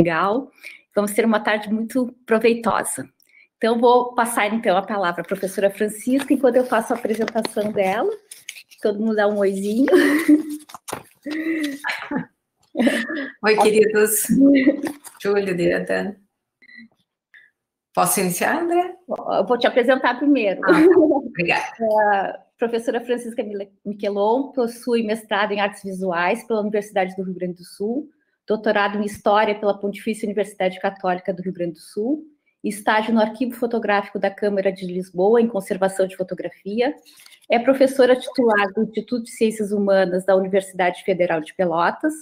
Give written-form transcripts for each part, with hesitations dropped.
legal. Vamos ter uma tarde muito proveitosa. Então, vou passar, então, a palavra à professora Francisca, enquanto eu faço a apresentação dela. Todo mundo dá um oizinho. Oi, queridos. Júlio, Deda. Posso iniciar, André? Eu vou te apresentar primeiro. Obrigada. A professora Francisca Miquelon possui mestrado em Artes Visuais pela Universidade do Rio Grande do Sul, doutorado em História pela Pontifícia Universidade Católica do Rio Grande do Sul, estágio no Arquivo Fotográfico da Câmara de Lisboa em Conservação de Fotografia, é professora titular do Instituto de Ciências Humanas da Universidade Federal de Pelotas,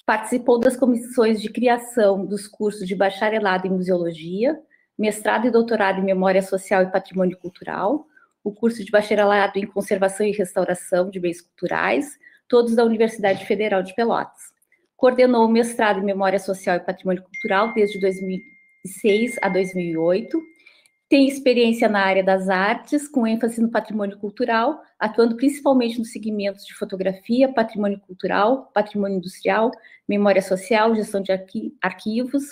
participou das comissões de criação dos cursos de bacharelado em Museologia, mestrado e doutorado em Memória Social e Patrimônio Cultural, o curso de bacharelado em Conservação e Restauração de Bens Culturais, todos da Universidade Federal de Pelotas. Coordenou o mestrado em Memória Social e Patrimônio Cultural desde 2006 a 2008, tem experiência na área das artes, com ênfase no patrimônio cultural, atuando principalmente nos segmentos de fotografia, patrimônio cultural, patrimônio industrial, memória social, gestão de arquivos,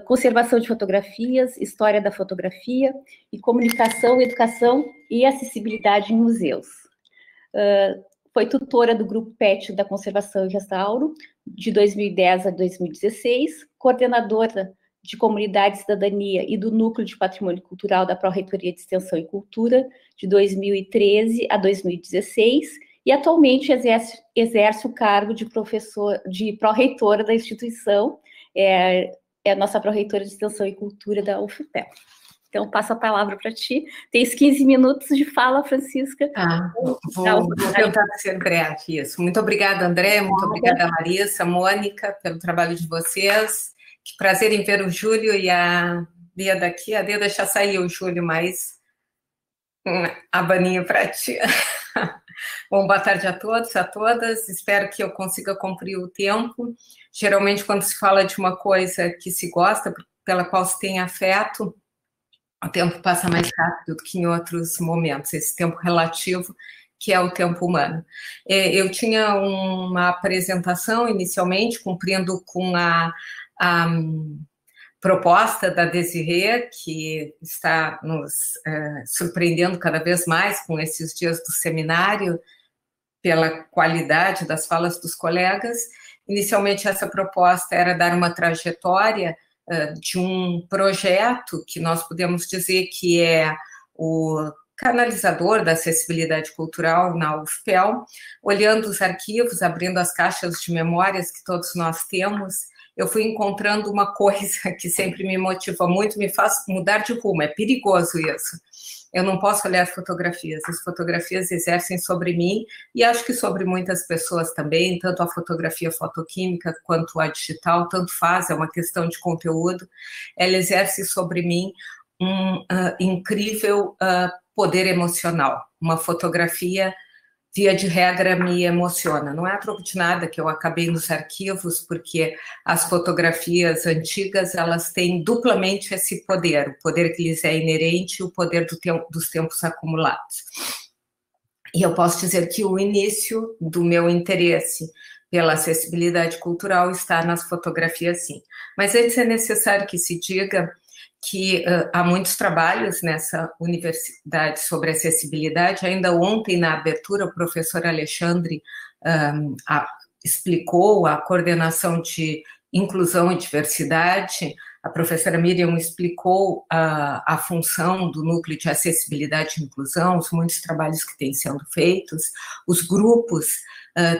conservação de fotografias, história da fotografia e comunicação, educação e acessibilidade em museus. Foi tutora do Grupo PET da Conservação e Restauro, de 2010 a 2016, coordenadora de Comunidade e Cidadania e do Núcleo de Patrimônio Cultural da Pró-Reitoria de Extensão e Cultura, de 2013 a 2016, e atualmente exerce o cargo de pró-reitora da instituição, é a nossa pró-reitora de Extensão e Cultura da UFPEL. Então, passo a palavra para ti. Tens 15 minutos de fala, Francisca. Vou tentar ser breve, isso. Muito obrigada, André, muito obrigada, Larissa, Mônica, pelo trabalho de vocês. Que prazer em ver o Júlio e a Deda aqui. A Deda já saiu, Júlio, mas abaninho para ti. Bom, boa tarde a todos, a todas. Espero que eu consiga cumprir o tempo. Geralmente, quando se fala de uma coisa que se gosta, pela qual se tem afeto, o tempo passa mais rápido do que em outros momentos. Esse tempo relativo, que é o tempo humano. Eu tinha uma apresentação, inicialmente, cumprindo com a proposta da Desirê, que está nos surpreendendo cada vez mais com esses dias do seminário, pela qualidade das falas dos colegas. Inicialmente, essa proposta era dar uma trajetória de um projeto que nós podemos dizer que é o canalizador da acessibilidade cultural na UFPEL, olhando os arquivos, abrindo as caixas de memórias que todos nós temos. Eu fui encontrando uma coisa que sempre me motiva muito, me faz mudar de rumo, é perigoso isso. Eu não posso olhar fotografias, as fotografias exercem sobre mim, e acho que sobre muitas pessoas também, tanto a fotografia fotoquímica quanto a digital, tanto faz, é uma questão de conteúdo, ela exerce sobre mim um incrível poder emocional. Uma fotografia, via de regra, me emociona. Não é a troco de nada que eu acabei nos arquivos, porque as fotografias antigas, elas têm duplamente esse poder, o poder que lhes é inerente e o poder dos tempos acumulados. E eu posso dizer que o início do meu interesse pela acessibilidade cultural está nas fotografias, sim. Mas antes é necessário que se diga que há muitos trabalhos nessa universidade sobre acessibilidade. Ainda ontem, na abertura, o professor Alexandre explicou a coordenação de inclusão e diversidade, a professora Miriam explicou a função do núcleo de acessibilidade e inclusão, os muitos trabalhos que têm sendo feitos, os grupos,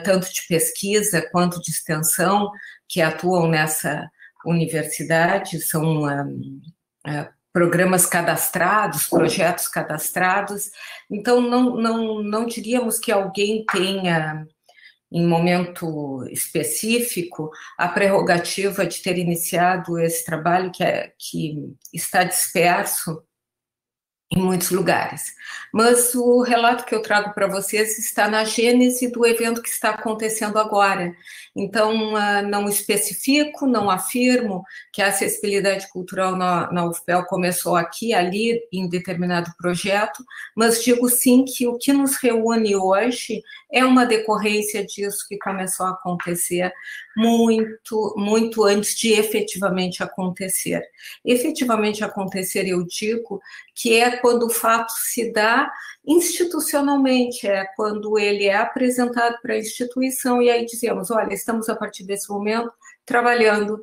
tanto de pesquisa quanto de extensão, que atuam nessa universidade, são programas cadastrados, projetos cadastrados. Então, não diríamos que alguém tenha, em momento específico, a prerrogativa de ter iniciado esse trabalho que está disperso em muitos lugares. Mas o relato que eu trago para vocês está na gênese do evento que está acontecendo agora. Então, não especifico, não afirmo que a acessibilidade cultural na UFPEL começou aqui, ali, em determinado projeto, mas digo sim que o que nos reúne hoje é uma decorrência disso que começou a acontecer muito antes de efetivamente acontecer. Efetivamente acontecer, eu digo, que é quando o fato se dá institucionalmente, é quando ele é apresentado para a instituição e aí dizemos, olha, estamos a partir desse momento trabalhando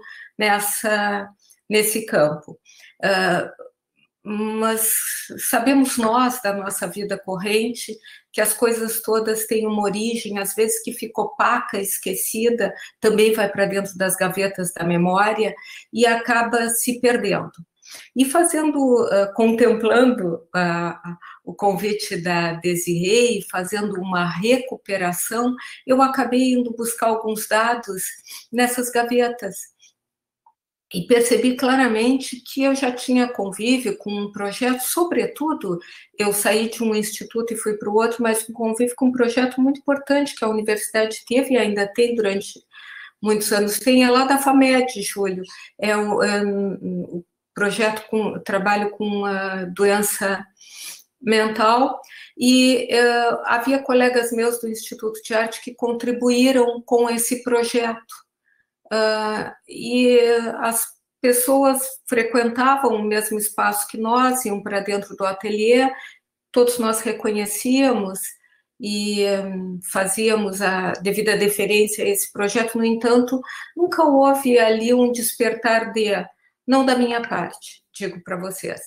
nesse campo. Mas sabemos nós, da nossa vida corrente, que as coisas todas têm uma origem, às vezes que fica opaca, esquecida, também vai para dentro das gavetas da memória e acaba se perdendo. E contemplando o convite da Desirê, fazendo uma recuperação, eu acabei indo buscar alguns dados nessas gavetas. E percebi claramente que eu já tinha convívio com um projeto, sobretudo, eu saí de um instituto e fui para o outro, mas um convívio com um projeto muito importante que a universidade teve e ainda tem durante muitos anos. Tem lá da FAMED, Júlio, é um projeto trabalho com doença mental, e havia colegas meus do Instituto de Arte que contribuíram com esse projeto. E as pessoas frequentavam o mesmo espaço que nós, iam para dentro do ateliê, todos nós reconhecíamos e fazíamos a devida deferência a esse projeto. No entanto, nunca houve ali um despertar não da minha parte, digo para vocês,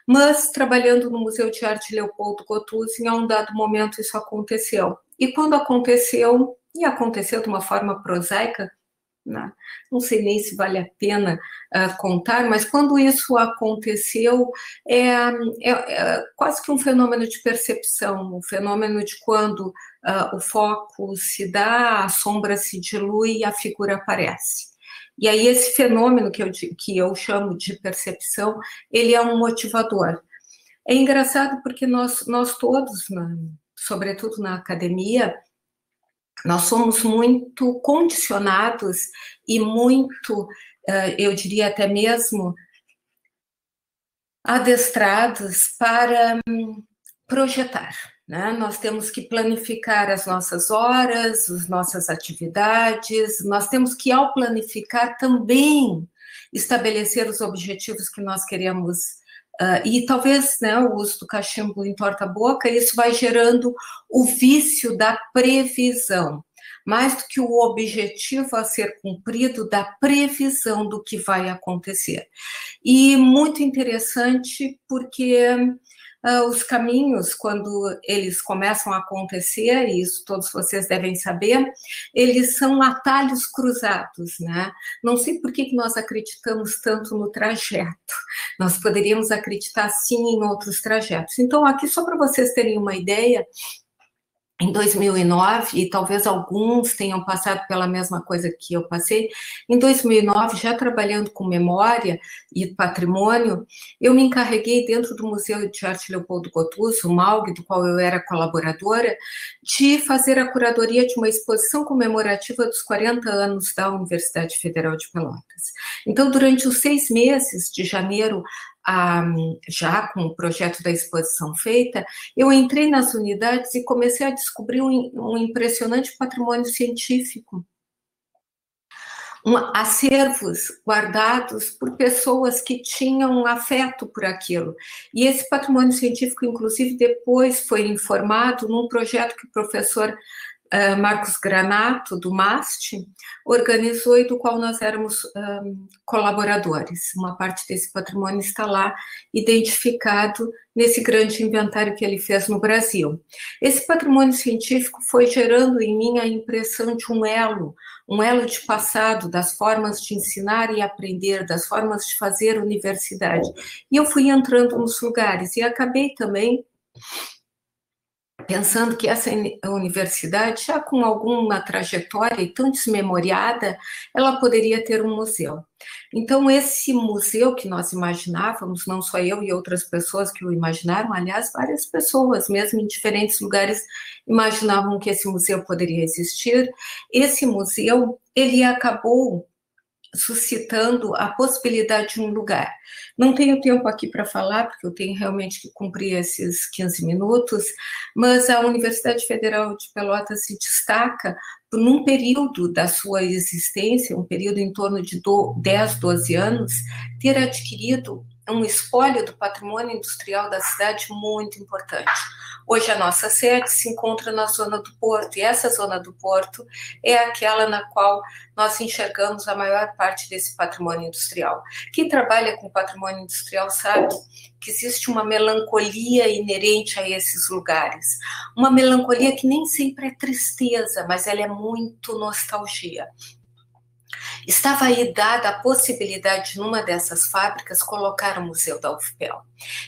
mas trabalhando no Museu de Arte Leopoldo Gottusi, em um dado momento isso aconteceu. E quando aconteceu, e aconteceu de uma forma prosaica, não sei nem se vale a pena contar, mas quando isso aconteceu, é quase que um fenômeno de percepção, um fenômeno de quando o foco se dá, a sombra se dilui e a figura aparece. E aí esse fenômeno que eu chamo de percepção, ele é um motivador. É engraçado porque nós todos, sobretudo na academia, nós somos muito condicionados e muito, eu diria até mesmo, adestrados para projetar, né? Nós temos que planificar as nossas horas, as nossas atividades, nós temos que, ao planificar, também estabelecer os objetivos que nós queremos. E talvez, né, o uso do cachimbo entorta a boca, isso vai gerando o vício da previsão, mais do que o objetivo a ser cumprido, da previsão do que vai acontecer. E muito interessante porque os caminhos, quando eles começam a acontecer, e isso todos vocês devem saber, eles são atalhos cruzados, né? Não sei por que nós acreditamos tanto no trajeto, nós poderíamos acreditar sim em outros trajetos. Então, aqui só para vocês terem uma ideia, em 2009, e talvez alguns tenham passado pela mesma coisa que eu passei, em 2009, já trabalhando com memória e patrimônio, eu me encarreguei dentro do Museu de Arte Leopoldo Gottusi, o MALG, do qual eu era colaboradora, de fazer a curadoria de uma exposição comemorativa dos 40 anos da Universidade Federal de Pelotas. Então, durante os 6 meses, de janeiro já com o projeto da exposição feita, eu entrei nas unidades e comecei a descobrir um impressionante patrimônio científico, acervos guardados por pessoas que tinham afeto por aquilo. E esse patrimônio científico, inclusive, depois foi informado num projeto que o professor Marcos Granato, do MAST, organizou e do qual nós éramos colaboradores. Uma parte desse patrimônio está lá identificado nesse grande inventário que ele fez no Brasil. Esse patrimônio científico foi gerando em mim a impressão de um elo de passado, das formas de ensinar e aprender, das formas de fazer universidade. E eu fui entrando nos lugares e acabei também pensando que essa universidade, já com alguma trajetória e tão desmemoriada, ela poderia ter um museu. Então, esse museu que nós imaginávamos, não só eu e outras pessoas que o imaginaram, aliás, várias pessoas, mesmo em diferentes lugares, imaginavam que esse museu poderia existir. Esse museu, ele acabou suscitando a possibilidade de um lugar. Não tenho tempo aqui para falar, porque eu tenho realmente que cumprir esses 15 minutos, mas a Universidade Federal de Pelotas se destaca num período da sua existência, um período em torno de 10, 12 anos, ter adquirido um espólio do patrimônio industrial da cidade muito importante. Hoje a nossa sede se encontra na zona do Porto, e essa zona do Porto é aquela na qual nós enxergamos a maior parte desse patrimônio industrial. Quem trabalha com patrimônio industrial sabe que existe uma melancolia inerente a esses lugares. Uma melancolia que nem sempre é tristeza, mas ela é muito nostalgia. Estava aí dada a possibilidade de, numa dessas fábricas, colocar o Museu da UFPEL.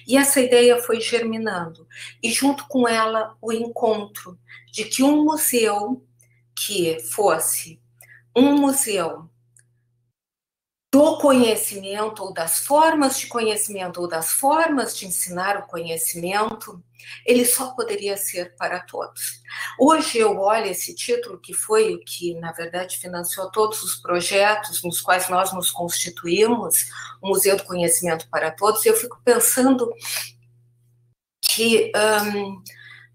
E essa ideia foi germinando. E junto com ela, o encontro de que um museu que fosse um museu do conhecimento, ou das formas de conhecimento, ou das formas de ensinar o conhecimento, ele só poderia ser para todos. Hoje eu olho esse título, que foi o que, na verdade, financiou todos os projetos nos quais nós nos constituímos, o Museu do Conhecimento para Todos, e eu fico pensando que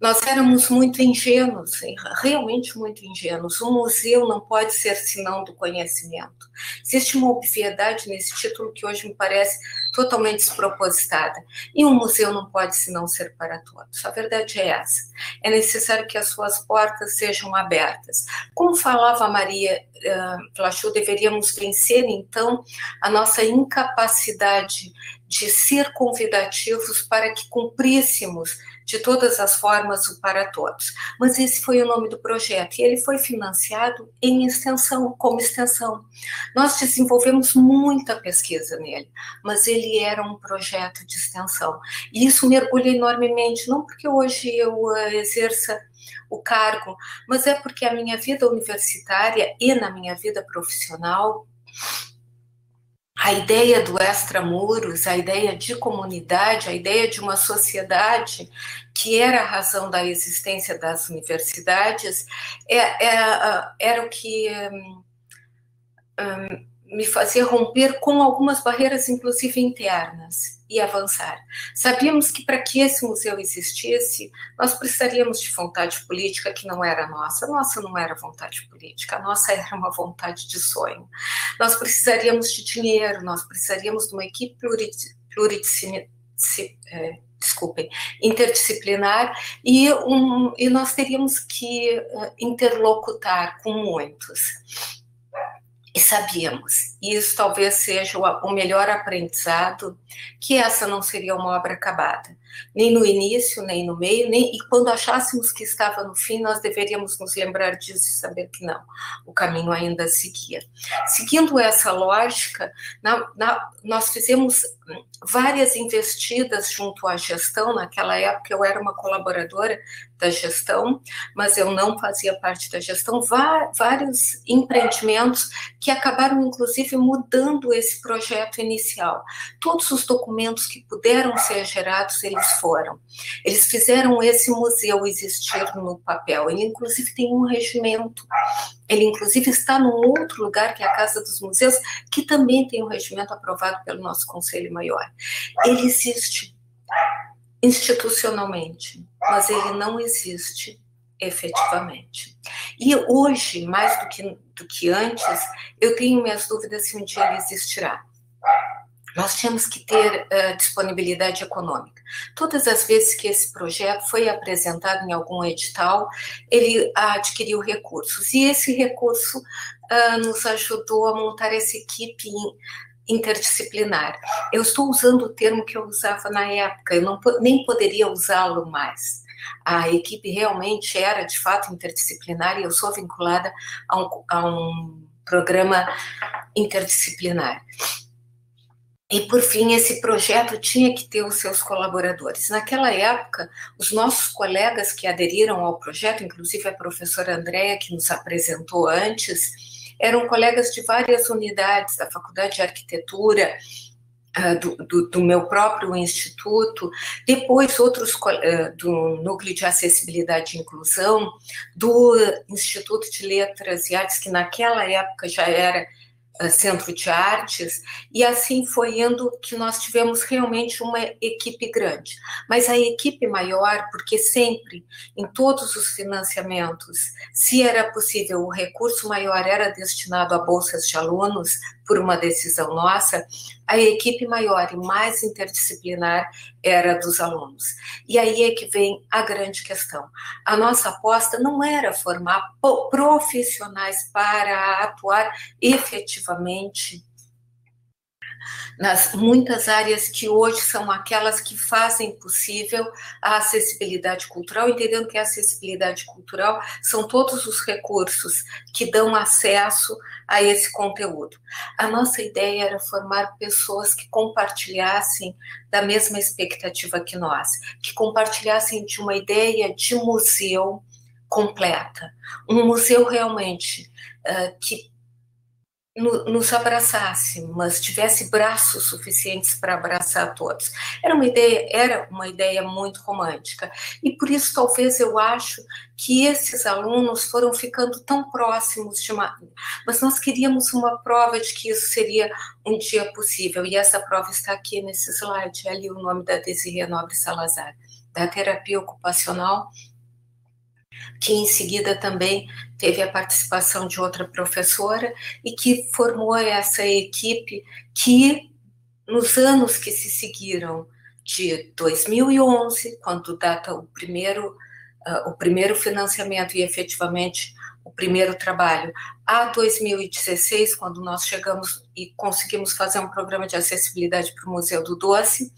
nós éramos muito ingênuos, realmente muito ingênuos. Um museu não pode ser senão do conhecimento. Existe uma obviedade nesse título que hoje me parece totalmente despropositada. E um museu não pode senão ser para todos. A verdade é essa. É necessário que as suas portas sejam abertas. Como falava Maria Flachou, deveríamos vencer, então, a nossa incapacidade de ser convidativos para que cumpríssemos de todas as formas o para todos. Mas esse foi o nome do projeto, e ele foi financiado em extensão, como extensão. Nós desenvolvemos muita pesquisa nele, mas ele era um projeto de extensão. E isso me orgulha enormemente, não porque hoje eu exerça o cargo, mas é porque a minha vida universitária e na minha vida profissional, a ideia do extramuros, a ideia de comunidade, a ideia de uma sociedade que era a razão da existência das universidades, era o que me fazia romper com algumas barreiras, inclusive internas, e avançar. Sabíamos que para que esse museu existisse, nós precisaríamos de vontade política que não era nossa. Nossa não era vontade política, a nossa era uma vontade de sonho. Nós precisaríamos de dinheiro, nós precisaríamos de uma equipe interdisciplinar, e nós teríamos que interlocutar com muitos. E sabíamos, e isso talvez seja o melhor aprendizado, que essa não seria uma obra acabada. Nem no início, nem no meio, e quando achássemos que estava no fim, nós deveríamos nos lembrar disso e saber que não, o caminho ainda seguia. Seguindo essa lógica, nós fizemos várias investidas junto à gestão. Naquela época eu era uma colaboradora da gestão, mas eu não fazia parte da gestão, vários empreendimentos que acabaram, inclusive, mudando esse projeto inicial. Todos os documentos que puderam ser gerados, eles fizeram esse museu existir no papel. Ele, inclusive, tem um regimento. Ele, inclusive, está num outro lugar, que é a Casa dos Museus, que também tem um regimento aprovado pelo nosso Conselho Maior. Ele existe institucionalmente, mas ele não existe efetivamente. E hoje, mais do que antes, eu tenho minhas dúvidas se um dia ele existirá. Nós tínhamos que ter disponibilidade econômica. Todas as vezes que esse projeto foi apresentado em algum edital, ele adquiriu recursos. E esse recurso nos ajudou a montar essa equipe interdisciplinar. Eu estou usando o termo que eu usava na época, eu nem poderia usá-lo mais. A equipe realmente era, de fato, interdisciplinar, e eu sou vinculada a um programa interdisciplinar. E, por fim, esse projeto tinha que ter os seus colaboradores. Naquela época, os nossos colegas que aderiram ao projeto, inclusive a professora Andréa, que nos apresentou antes, eram colegas de várias unidades da Faculdade de Arquitetura, do meu próprio instituto, depois outros do Núcleo de Acessibilidade e Inclusão, do Instituto de Letras e Artes, que naquela época já era Centro de Artes, e assim foi indo que nós tivemos realmente uma equipe grande. Mas a equipe maior, porque sempre, em todos os financiamentos, se era possível, o recurso maior era destinado a bolsas de alunos, por uma decisão nossa, a equipe maior e mais interdisciplinar era dos alunos. E aí é que vem a grande questão. A nossa aposta não era formar profissionais para atuar efetivamente nas muitas áreas que hoje são aquelas que fazem possível a acessibilidade cultural, entendendo que a acessibilidade cultural são todos os recursos que dão acesso a esse conteúdo. A nossa ideia era formar pessoas que compartilhassem da mesma expectativa que nós, que compartilhassem de uma ideia de museu completa, um museu realmente que nos abraçasse, mas tivesse braços suficientes para abraçar todos. Era uma ideia muito romântica. E por isso, talvez, eu acho que esses alunos foram ficando tão próximos de uma... Mas nós queríamos uma prova de que isso seria um dia possível. E essa prova está aqui nesse slide, ali o nome da Desirê Nobre Salazar, da terapia ocupacional, que em seguida também teve a participação de outra professora e que formou essa equipe que, nos anos que se seguiram, de 2011, quando data o primeiro financiamento e efetivamente o primeiro trabalho, a 2016, quando nós chegamos e conseguimos fazer um programa de acessibilidade para o Museu do Doce,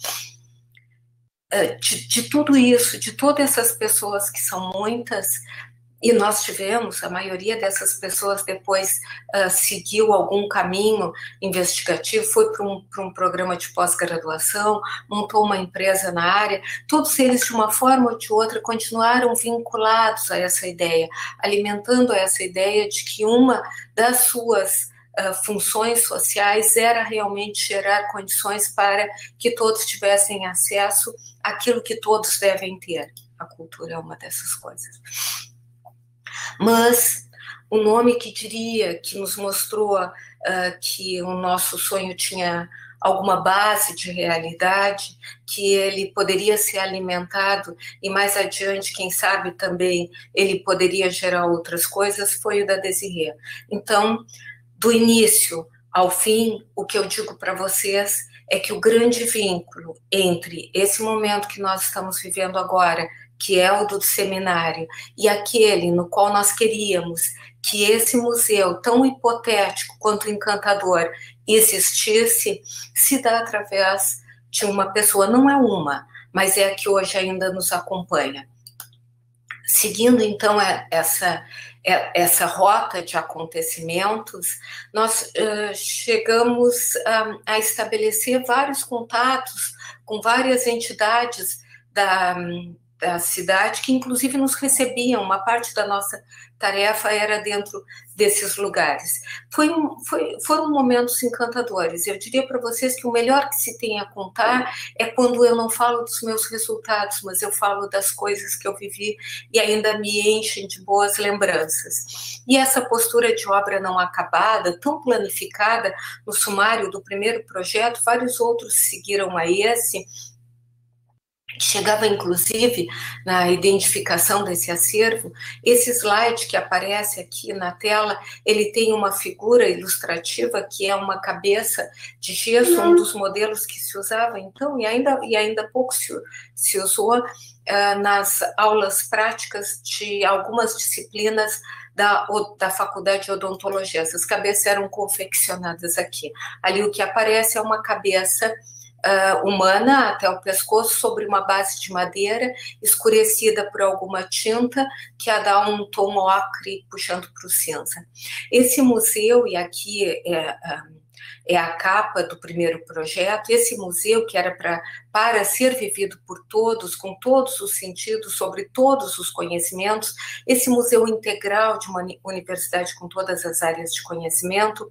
de tudo isso, de todas essas pessoas que são muitas, e nós tivemos, a maioria dessas pessoas depois seguiu algum caminho investigativo, foi para um programa de pós-graduação, montou uma empresa na área, todos eles de uma forma ou de outra continuaram vinculados a essa ideia, alimentando essa ideia de que uma das suas funções sociais era realmente gerar condições para que todos tivessem acesso àquilo que todos devem ter. A cultura é uma dessas coisas. Mas o nome que diria, que nos mostrou que o nosso sonho tinha alguma base de realidade, que ele poderia ser alimentado e mais adiante, quem sabe também, ele poderia gerar outras coisas, foi o da Desirê. Então, do início ao fim, o que eu digo para vocês é que o grande vínculo entre esse momento que nós estamos vivendo agora, que é o do seminário, e aquele no qual nós queríamos que esse museu, tão hipotético quanto encantador, existisse, se dá através de uma pessoa, não é uma, mas é a que hoje ainda nos acompanha. Seguindo, então, essa rota de acontecimentos, nós chegamos a estabelecer vários contatos com várias entidades da cidade, que inclusive nos recebiam, uma parte da nossa tarefa era dentro desses lugares. Foram momentos encantadores. Eu diria para vocês que o melhor que se tem a contar é quando eu não falo dos meus resultados, mas eu falo das coisas que eu vivi e ainda me enchem de boas lembranças. E essa postura de obra não acabada, tão planificada no sumário do primeiro projeto, vários outros seguiram a esse, chegava inclusive na identificação desse acervo. Esse slide que aparece aqui na tela, ele tem uma figura ilustrativa que é uma cabeça de gesso, um dos modelos que se usava então, e ainda pouco se usou nas aulas práticas de algumas disciplinas da Faculdade de Odontologia. Essas cabeças eram confeccionadas aqui. Ali o que aparece é uma cabeça humana até o pescoço sobre uma base de madeira escurecida por alguma tinta que a dá um tom ocre puxando para o cinza. Esse museu, e aqui é a capa do primeiro projeto, esse museu que era para ser vivido por todos, com todos os sentidos, sobre todos os conhecimentos, esse museu integral de uma universidade com todas as áreas de conhecimento,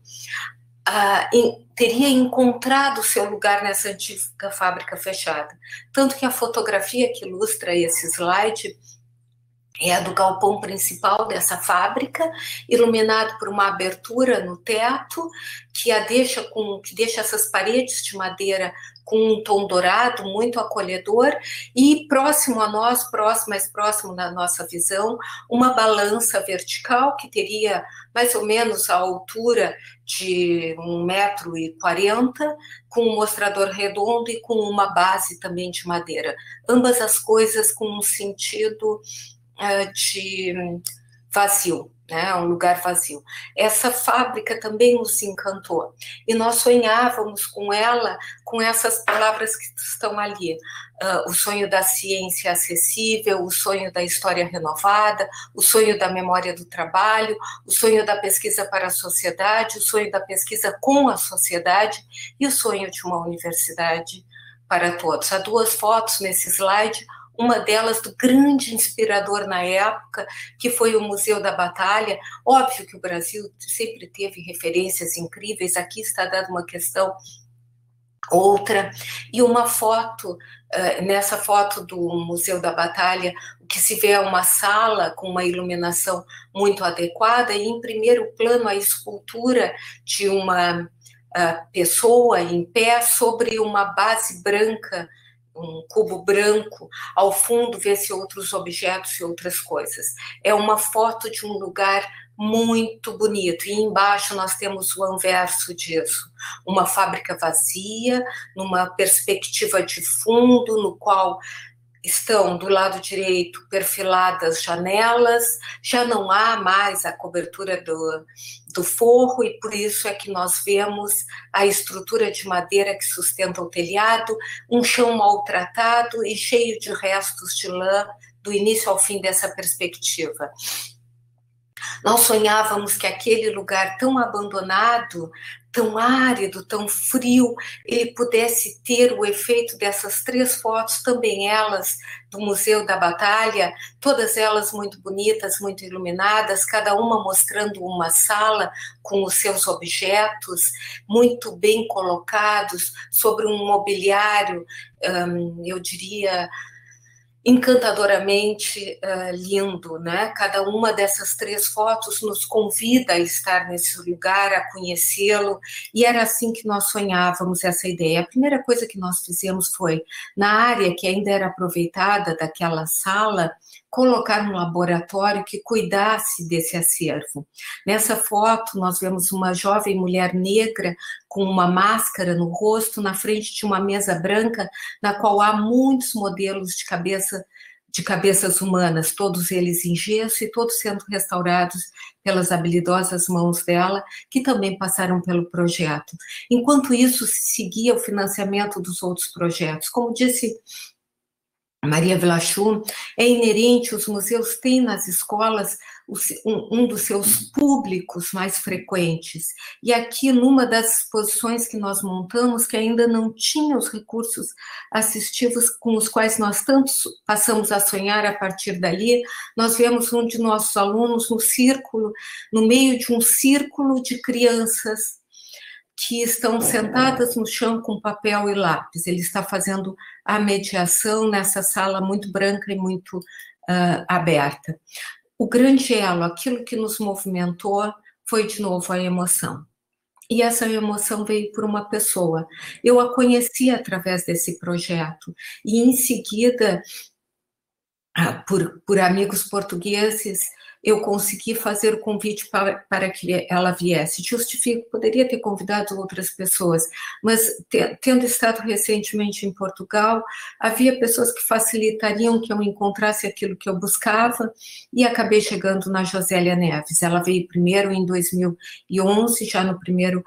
teria encontrado seu lugar nessa antiga fábrica fechada. Tanto que a fotografia que ilustra esse slide é a do galpão principal dessa fábrica, iluminado por uma abertura no teto, que deixa essas paredes de madeira com um tom dourado, muito acolhedor, e próximo a nós, mais próximo da nossa visão, uma balança vertical que teria mais ou menos a altura de 1,40 m, com um mostrador redondo e com uma base também de madeira. Ambas as coisas com um sentido de vazio, né? Um lugar vazio. Essa fábrica também nos encantou, e nós sonhávamos com ela, com essas palavras que estão ali: o sonho da ciência acessível, o sonho da história renovada, o sonho da memória do trabalho, o sonho da pesquisa para a sociedade, o sonho da pesquisa com a sociedade e o sonho de uma universidade para todos. Há 2 fotos nesse slide, uma delas do grande inspirador na época, que foi o Museu da Batalha. Óbvio que o Brasil sempre teve referências incríveis, aqui está dada uma questão outra, e uma foto, nessa foto do Museu da Batalha, o que se vê é uma sala com uma iluminação muito adequada, e em primeiro plano a escultura de uma pessoa em pé sobre uma base branca, um cubo branco. Ao fundo vê-se outros objetos e outras coisas. É uma foto de um lugar muito bonito, e embaixo nós temos o anverso disso, uma fábrica vazia, numa perspectiva de fundo, no qual estão do lado direito perfiladas janelas, já não há mais a cobertura do forro, e por isso é que nós vemos a estrutura de madeira que sustenta o telhado, um chão maltratado e cheio de restos de lã do início ao fim dessa perspectiva. Nós sonhávamos que aquele lugar tão abandonado, tão árido, tão frio, ele pudesse ter o efeito dessas 3 fotos, também elas do Museu da Batalha, todas elas muito bonitas, muito iluminadas, cada uma mostrando uma sala com os seus objetos, muito bem colocados, sobre um mobiliário, eu diria, encantadoramente lindo, né? Cada uma dessas 3 fotos nos convida a estar nesse lugar, a conhecê-lo, e era assim que nós sonhávamos essa ideia. A primeira coisa que nós fizemos foi, na área que ainda era aproveitada daquela sala, colocar um laboratório que cuidasse desse acervo. Nessa foto, nós vemos uma jovem mulher negra com uma máscara no rosto, na frente de uma mesa branca, na qual há muitos modelos de cabeças humanas, todos eles em gesso e todos sendo restaurados pelas habilidosas mãos dela, que também passaram pelo projeto. Enquanto isso, seguia o financiamento dos outros projetos. Como disse Maria Vlachou, é inerente, os museus têm nas escolas um dos seus públicos mais frequentes. E aqui, numa das exposições que nós montamos, que ainda não tinha os recursos assistivos com os quais nós tanto passamos a sonhar a partir dali, nós vemos um de nossos alunos no meio de um círculo de crianças que estão sentadas no chão com papel e lápis. Ele está fazendo a mediação nessa sala muito branca e muito aberta. O grande elo, aquilo que nos movimentou, foi de novo a emoção. E essa emoção veio por uma pessoa. Eu a conheci através desse projeto, e em seguida, por amigos portugueses, eu consegui fazer o convite para que ela viesse. Justifico, poderia ter convidado outras pessoas, mas tendo estado recentemente em Portugal, havia pessoas que facilitariam que eu encontrasse aquilo que eu buscava, e acabei chegando na Josélia Neves. Ela veio primeiro em 2011, já no primeiro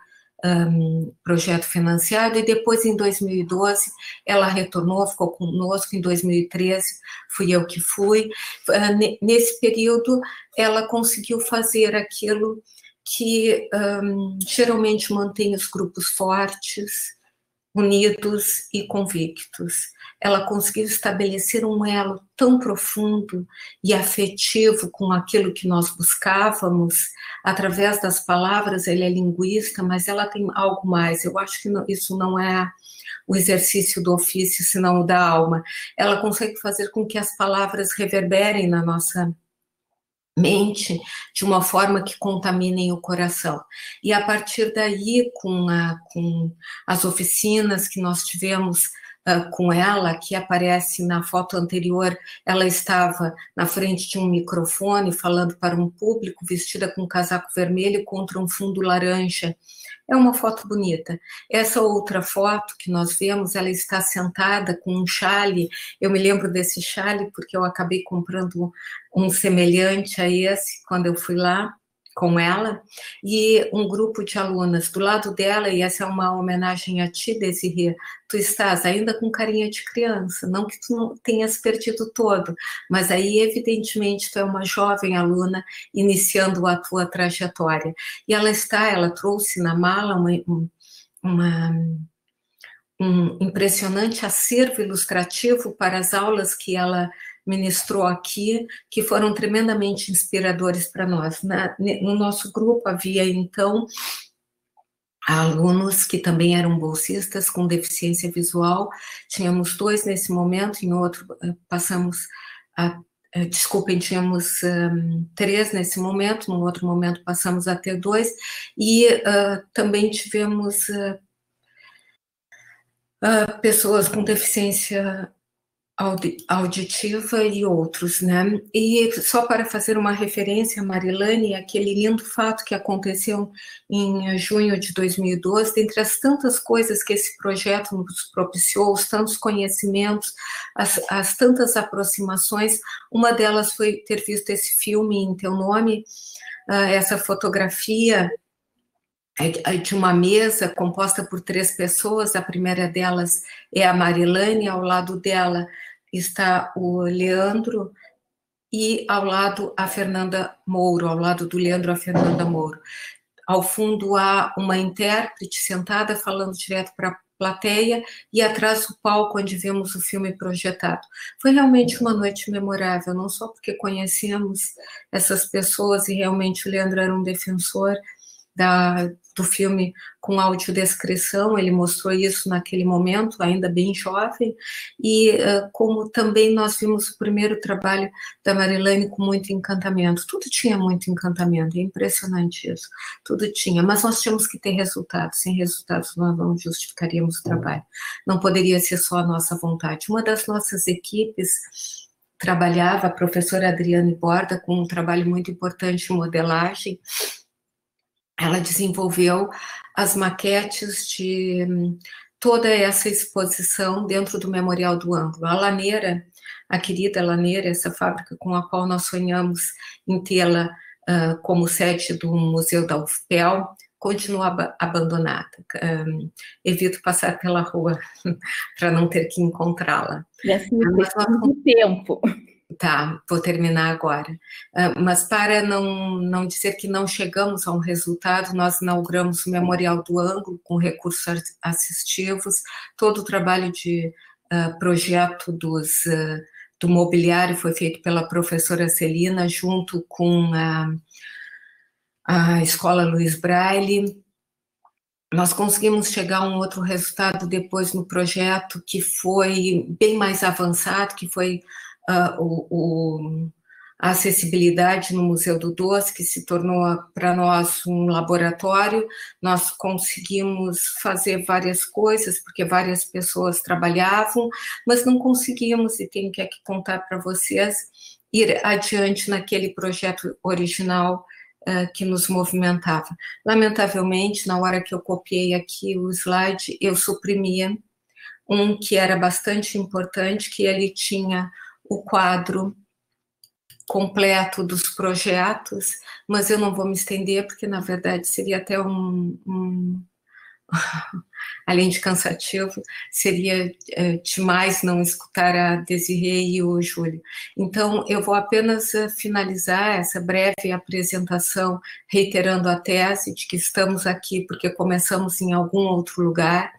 projeto financiado, e depois em 2012 ela retornou, ficou conosco. Em 2013 fui eu que fui. Nesse período ela conseguiu fazer aquilo que geralmente mantém os grupos fortes, unidos e convictos. Ela conseguiu estabelecer um elo tão profundo e afetivo com aquilo que nós buscávamos, através das palavras. Ele é linguista, mas ela tem algo mais. Eu acho que isso não é o exercício do ofício, senão o da alma. Ela consegue fazer com que as palavras reverberem na nossa mente de uma forma que contaminem o coração. E a partir daí, com as oficinas que nós tivemos com ela, que aparece na foto anterior, ela estava na frente de um microfone falando para um público, vestida com um casaco vermelho contra um fundo laranja. É uma foto bonita. Essa outra foto que nós vemos, ela está sentada com um chale. Eu me lembro desse chale porque eu acabei comprando um semelhante a esse quando eu fui lá com ela, e um grupo de alunas do lado dela, e essa é uma homenagem a ti, Desirê, tu estás ainda com carinha de criança, não que tu não tenhas perdido todo, mas aí evidentemente tu é uma jovem aluna iniciando a tua trajetória, e ela trouxe na mala um impressionante acervo ilustrativo para as aulas que ela ministrou aqui, que foram tremendamente inspiradores para nós. No nosso grupo havia, então, alunos que também eram bolsistas com deficiência visual. Tínhamos 2 nesse momento, em outro passamos a... Desculpem, tínhamos 3 nesse momento, num outro momento passamos a ter 2, e também tivemos pessoas com deficiência auditiva e outros, né? E só para fazer uma referência, Marilane, aquele lindo fato que aconteceu em junho de 2012, dentre as tantas coisas que esse projeto nos propiciou, os tantos conhecimentos, as tantas aproximações, uma delas foi ter visto esse filme em teu nome, essa fotografia de uma mesa composta por 3 pessoas. A primeira delas é a Marilane, ao lado dela está o Leandro, e ao lado a Fernanda Mouro, ao lado do Leandro a Fernanda Mouro. Ao fundo há uma intérprete sentada falando direto para a plateia, e atrás o palco onde vemos o filme projetado. Foi realmente uma noite memorável, não só porque conhecemos essas pessoas, e realmente o Leandro era um defensor do filme com audiodescrição, ele mostrou isso naquele momento, ainda bem jovem, e como também nós vimos o primeiro trabalho da Marilane com muito encantamento. Tudo tinha muito encantamento, é impressionante isso, tudo tinha, mas nós tínhamos que ter resultados. Sem resultados nós não justificaríamos o trabalho, não poderia ser só a nossa vontade. Uma das nossas equipes trabalhava, a professora Adriane Borda, com um trabalho muito importante de modelagem. Ela desenvolveu as maquetes de toda essa exposição dentro do Memorial do Ângulo. A Laneira, a querida Laneira, essa fábrica com a qual nós sonhamos em tê-la como sede do Museu da UFPEL, continua abandonada. Evito passar pela rua para não ter que encontrá-la. E assim, muito tempo. Tá, vou terminar agora. Mas para não dizer que não chegamos a um resultado, nós inauguramos o Memorial do Ângulo com recursos assistivos, todo o trabalho de projeto do mobiliário foi feito pela professora Celina, junto com a Escola Luiz Braille. Nós conseguimos chegar a um outro resultado depois no projeto, que foi bem mais avançado, que foi a acessibilidade no Museu do Doce, que se tornou para nós um laboratório. Nós conseguimos fazer várias coisas, porque várias pessoas trabalhavam, mas não conseguimos, e tenho que aqui contar para vocês, ir adiante naquele projeto original que nos movimentava. Lamentavelmente, na hora que eu copiei aqui o slide, eu suprimia um que era bastante importante, que ele tinha o quadro completo dos projetos, mas eu não vou me estender, porque, na verdade, seria até além de cansativo, seria demais não escutar a Desirê e o Júlio. Então, eu vou apenas finalizar essa breve apresentação, reiterando a tese de que estamos aqui porque começamos em algum outro lugar,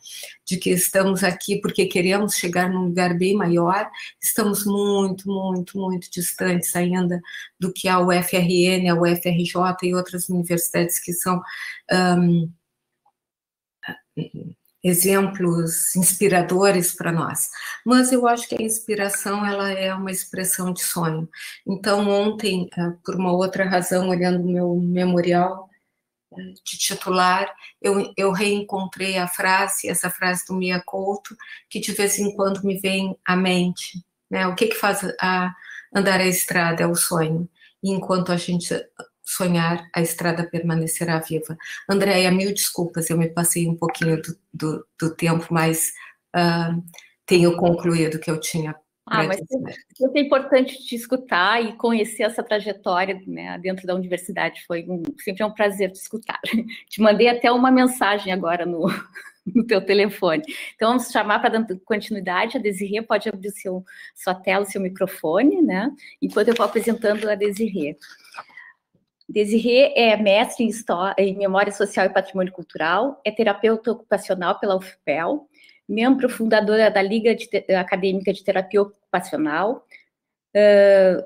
de que estamos aqui porque queremos chegar num lugar bem maior, estamos muito, muito, muito distantes ainda do que a UFRN, a UFRJ e outras universidades que são exemplos inspiradores para nós. Mas eu acho que a inspiração, ela é uma expressão de sonho. Então, ontem, por uma outra razão, olhando o meu memorial de titular, eu reencontrei a frase, essa frase do Mia Couto, que de vez em quando me vem à mente, né? O que faz andar a estrada? É o sonho. E enquanto a gente sonhar, a estrada permanecerá viva. Andréia, mil desculpas, eu me passei um pouquinho do tempo, mas tenho concluído o que eu tinha para Mas dizer. é importante te escutar e conhecer essa trajetória, né, dentro da universidade. Sempre é um prazer te escutar. Te mandei até uma mensagem agora no teu telefone. Então, vamos chamar para dar continuidade. A Desirê pode abrir sua tela, o seu microfone, né? Enquanto eu vou apresentando a Desirê. Desirê é mestre em Memória Social e Patrimônio Cultural, é terapeuta ocupacional pela UFPEL, membro fundadora da Liga Acadêmica de Terapia Ocupacional,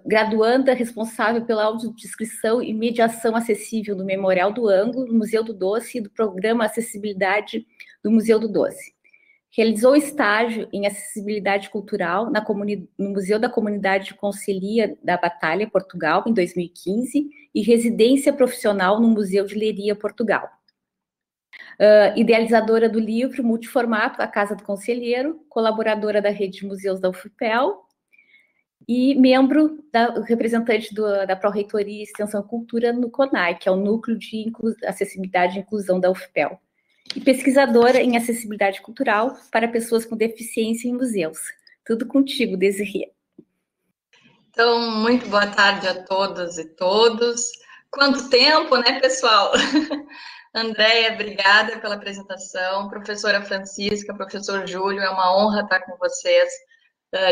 graduanda responsável pela audiodescrição e mediação acessível do Memorial do Ângulo, do Museu do Doce e do Programa Acessibilidade do Museu do Doce. Realizou estágio em acessibilidade cultural no Museu da Comunidade de Conselhia da Batalha, Portugal, em 2015, e residência profissional no Museu de Leiria, Portugal. Idealizadora do livro Multiformato, A Casa do Conselheiro, colaboradora da Rede de Museus da UFPEL e representante da Pró-Reitoria e Extensão e Cultura no CONAI, que é o Núcleo de Acessibilidade e Inclusão da UFPEL. E pesquisadora em acessibilidade cultural para pessoas com deficiência em museus. Tudo contigo, Desirê. Então, muito boa tarde a todas e todos. Quanto tempo, né, pessoal? Andréia, obrigada pela apresentação. Professora Francisca, professor Júlio, é uma honra estar com vocês,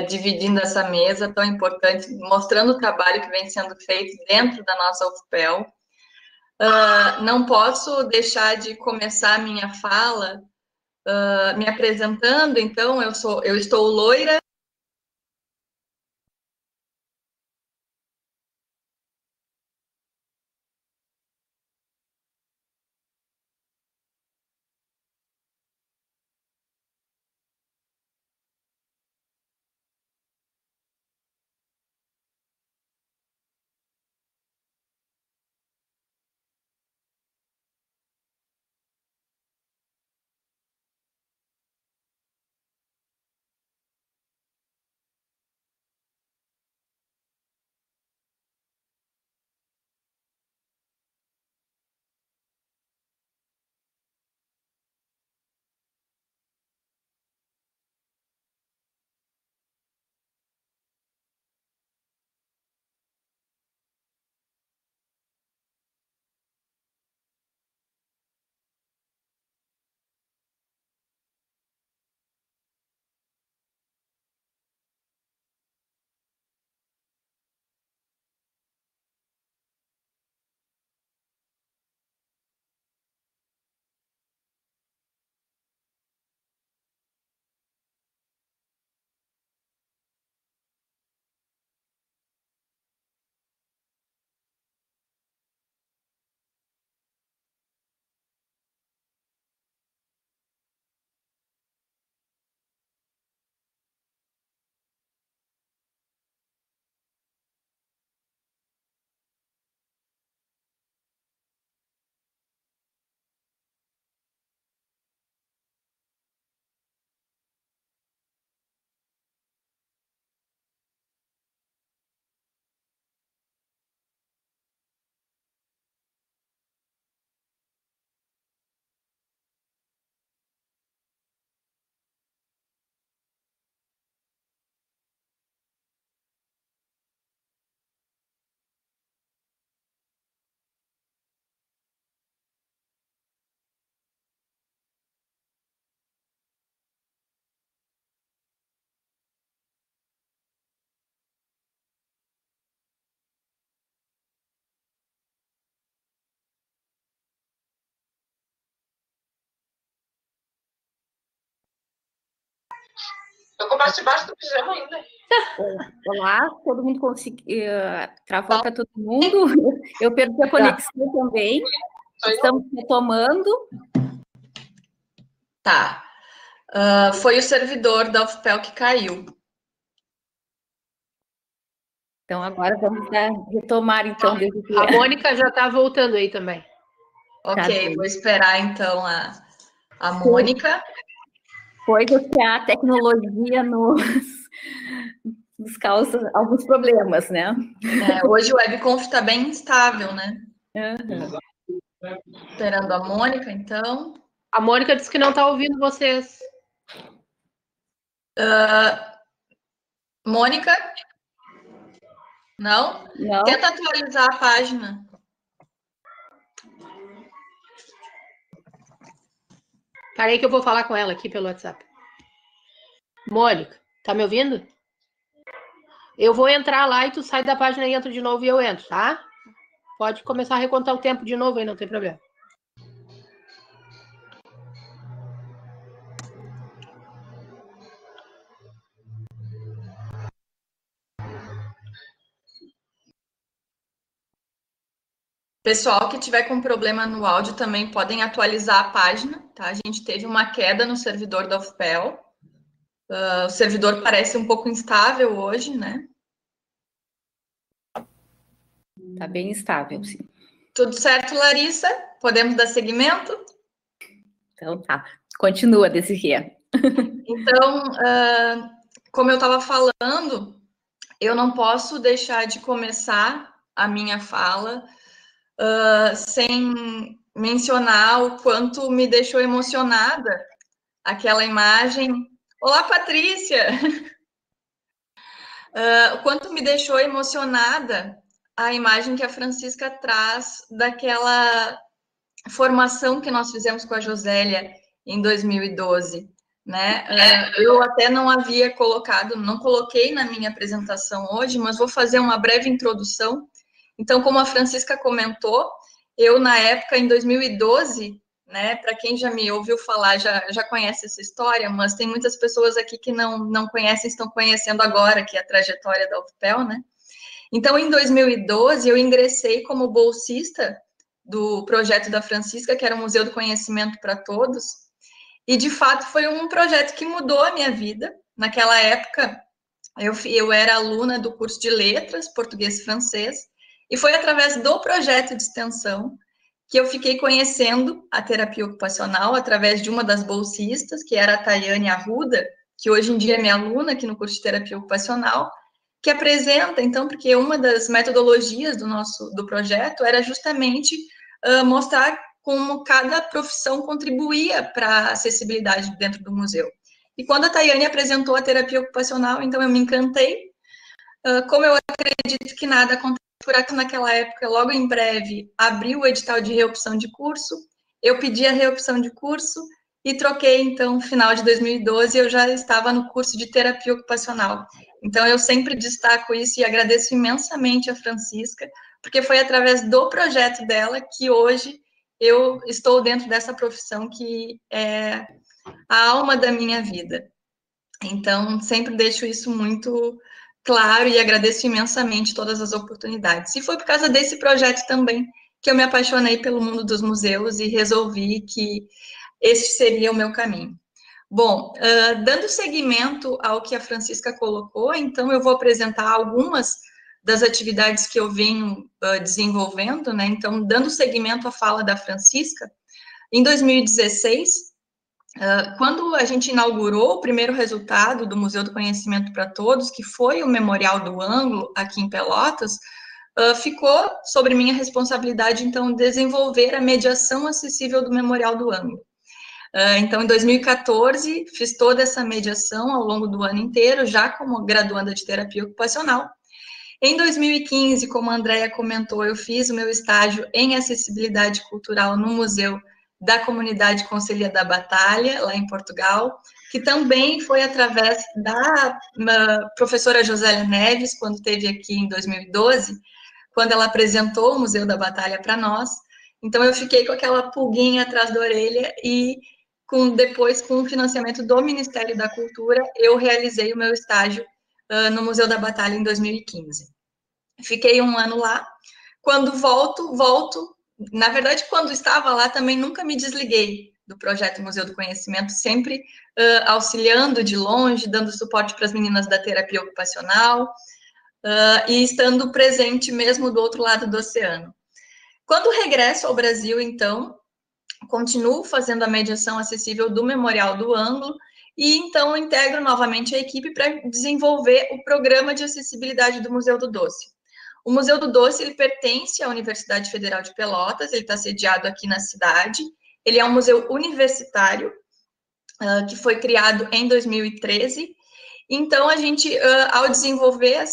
dividindo essa mesa tão importante, mostrando o trabalho que vem sendo feito dentro da nossa UFPEL. Não posso deixar de começar a minha fala me apresentando, então, eu estou loira, Tô com a parte de baixo do pijama ainda. Olá, todo mundo conseguiu. Travou para todo mundo. Eu perdi a conexão também. Estamos retomando. Tá. Foi o servidor da UFPEL que caiu. Então, agora vamos retomar, então. A Mônica já está voltando aí também. Ok, vou esperar, então, a Mônica. Coisas que a tecnologia nos causa alguns problemas, né? Hoje o WebConf está bem instável, né? Uhum. Esperando a Mônica, então. A Mônica disse que não está ouvindo vocês. Mônica? Não? Não? Tenta atualizar a página. Parei que eu vou falar com ela aqui pelo WhatsApp. Mônica, tá me ouvindo? Eu vou entrar lá e tu sai da página e entra de novo e eu entro, tá? Pode começar a recontar o tempo de novo aí, não tem problema. Pessoal que tiver com problema no áudio também podem atualizar a página, tá? A gente teve uma queda no servidor da UFPEL. O servidor parece um pouco instável hoje, né? Tá bem estável, sim. Tudo certo, Larissa? Podemos dar seguimento? Então tá. Continua, Desirê. Então, como eu estava falando, eu não posso deixar de começar a minha fala sem mencionar o quanto me deixou emocionada aquela imagem. Olá, Patrícia! O quanto me deixou emocionada a imagem que a Francisca traz daquela formação que nós fizemos com a Josélia em 2012, né? Eu até não havia colocado, não coloquei na minha apresentação hoje, mas vou fazer uma breve introdução. Então, como a Francisca comentou, eu, na época, em 2012, né, para quem já me ouviu falar, já conhece essa história, mas tem muitas pessoas aqui que não conhecem, estão conhecendo agora, que é a trajetória da UFPEL, né? Então, em 2012, eu ingressei como bolsista do projeto da Francisca, que era o Museu do Conhecimento para Todos, e, de fato, foi um projeto que mudou a minha vida. Naquela época, eu era aluna do curso de Letras, Português e Francês, e foi através do projeto de extensão que eu fiquei conhecendo a terapia ocupacional através de uma das bolsistas, que era a Tayane Arruda, que hoje em dia é minha aluna aqui no curso de terapia ocupacional, que apresenta, então, porque uma das metodologias do projeto era justamente mostrar como cada profissão contribuía para a acessibilidade dentro do museu. E quando a Tayane apresentou a terapia ocupacional, então eu me encantei. Como eu acredito que nada acontece por aqui naquela época, logo em breve, abriu o edital de reopção de curso, eu pedi a reopção de curso e troquei, então, no final de 2012, eu já estava no curso de terapia ocupacional. Então, eu sempre destaco isso e agradeço imensamente a Francisca, porque foi através do projeto dela que hoje eu estou dentro dessa profissão que é a alma da minha vida. Então, sempre deixo isso muito claro e agradeço imensamente todas as oportunidades. E foi por causa desse projeto também que eu me apaixonei pelo mundo dos museus e resolvi que este seria o meu caminho. Bom, dando seguimento ao que a Francisca colocou, então eu vou apresentar algumas das atividades que eu venho desenvolvendo, né? Então, dando seguimento à fala da Francisca, em 2016, quando a gente inaugurou o primeiro resultado do Museu do Conhecimento para Todos, que foi o Memorial do Ângulo, aqui em Pelotas, ficou sobre minha responsabilidade, então, desenvolver a mediação acessível do Memorial do Ângulo. Então, em 2014, fiz toda essa mediação ao longo do ano inteiro, já como graduanda de terapia ocupacional. Em 2015, como a Andrea comentou, eu fiz o meu estágio em acessibilidade cultural no Museu da Comunidade Conselhia da Batalha, lá em Portugal, que também foi através da professora Josélia Neves, quando esteve aqui em 2012, quando ela apresentou o Museu da Batalha para nós. Então, eu fiquei com aquela pulguinha atrás da orelha e depois, com o financiamento do Ministério da Cultura, eu realizei o meu estágio no Museu da Batalha em 2015. Fiquei um ano lá. Quando volto, na verdade, quando estava lá, também nunca me desliguei do projeto Museu do Conhecimento, sempre auxiliando de longe, dando suporte para as meninas da terapia ocupacional, e estando presente mesmo do outro lado do oceano. Quando regresso ao Brasil, então, continuo fazendo a mediação acessível do Memorial do Ângulo, e então integro novamente a equipe para desenvolver o programa de acessibilidade do Museu do Doce. O Museu do Doce, ele pertence à Universidade Federal de Pelotas, ele está sediado aqui na cidade, ele é um museu universitário, que foi criado em 2013, então a gente, ao desenvolver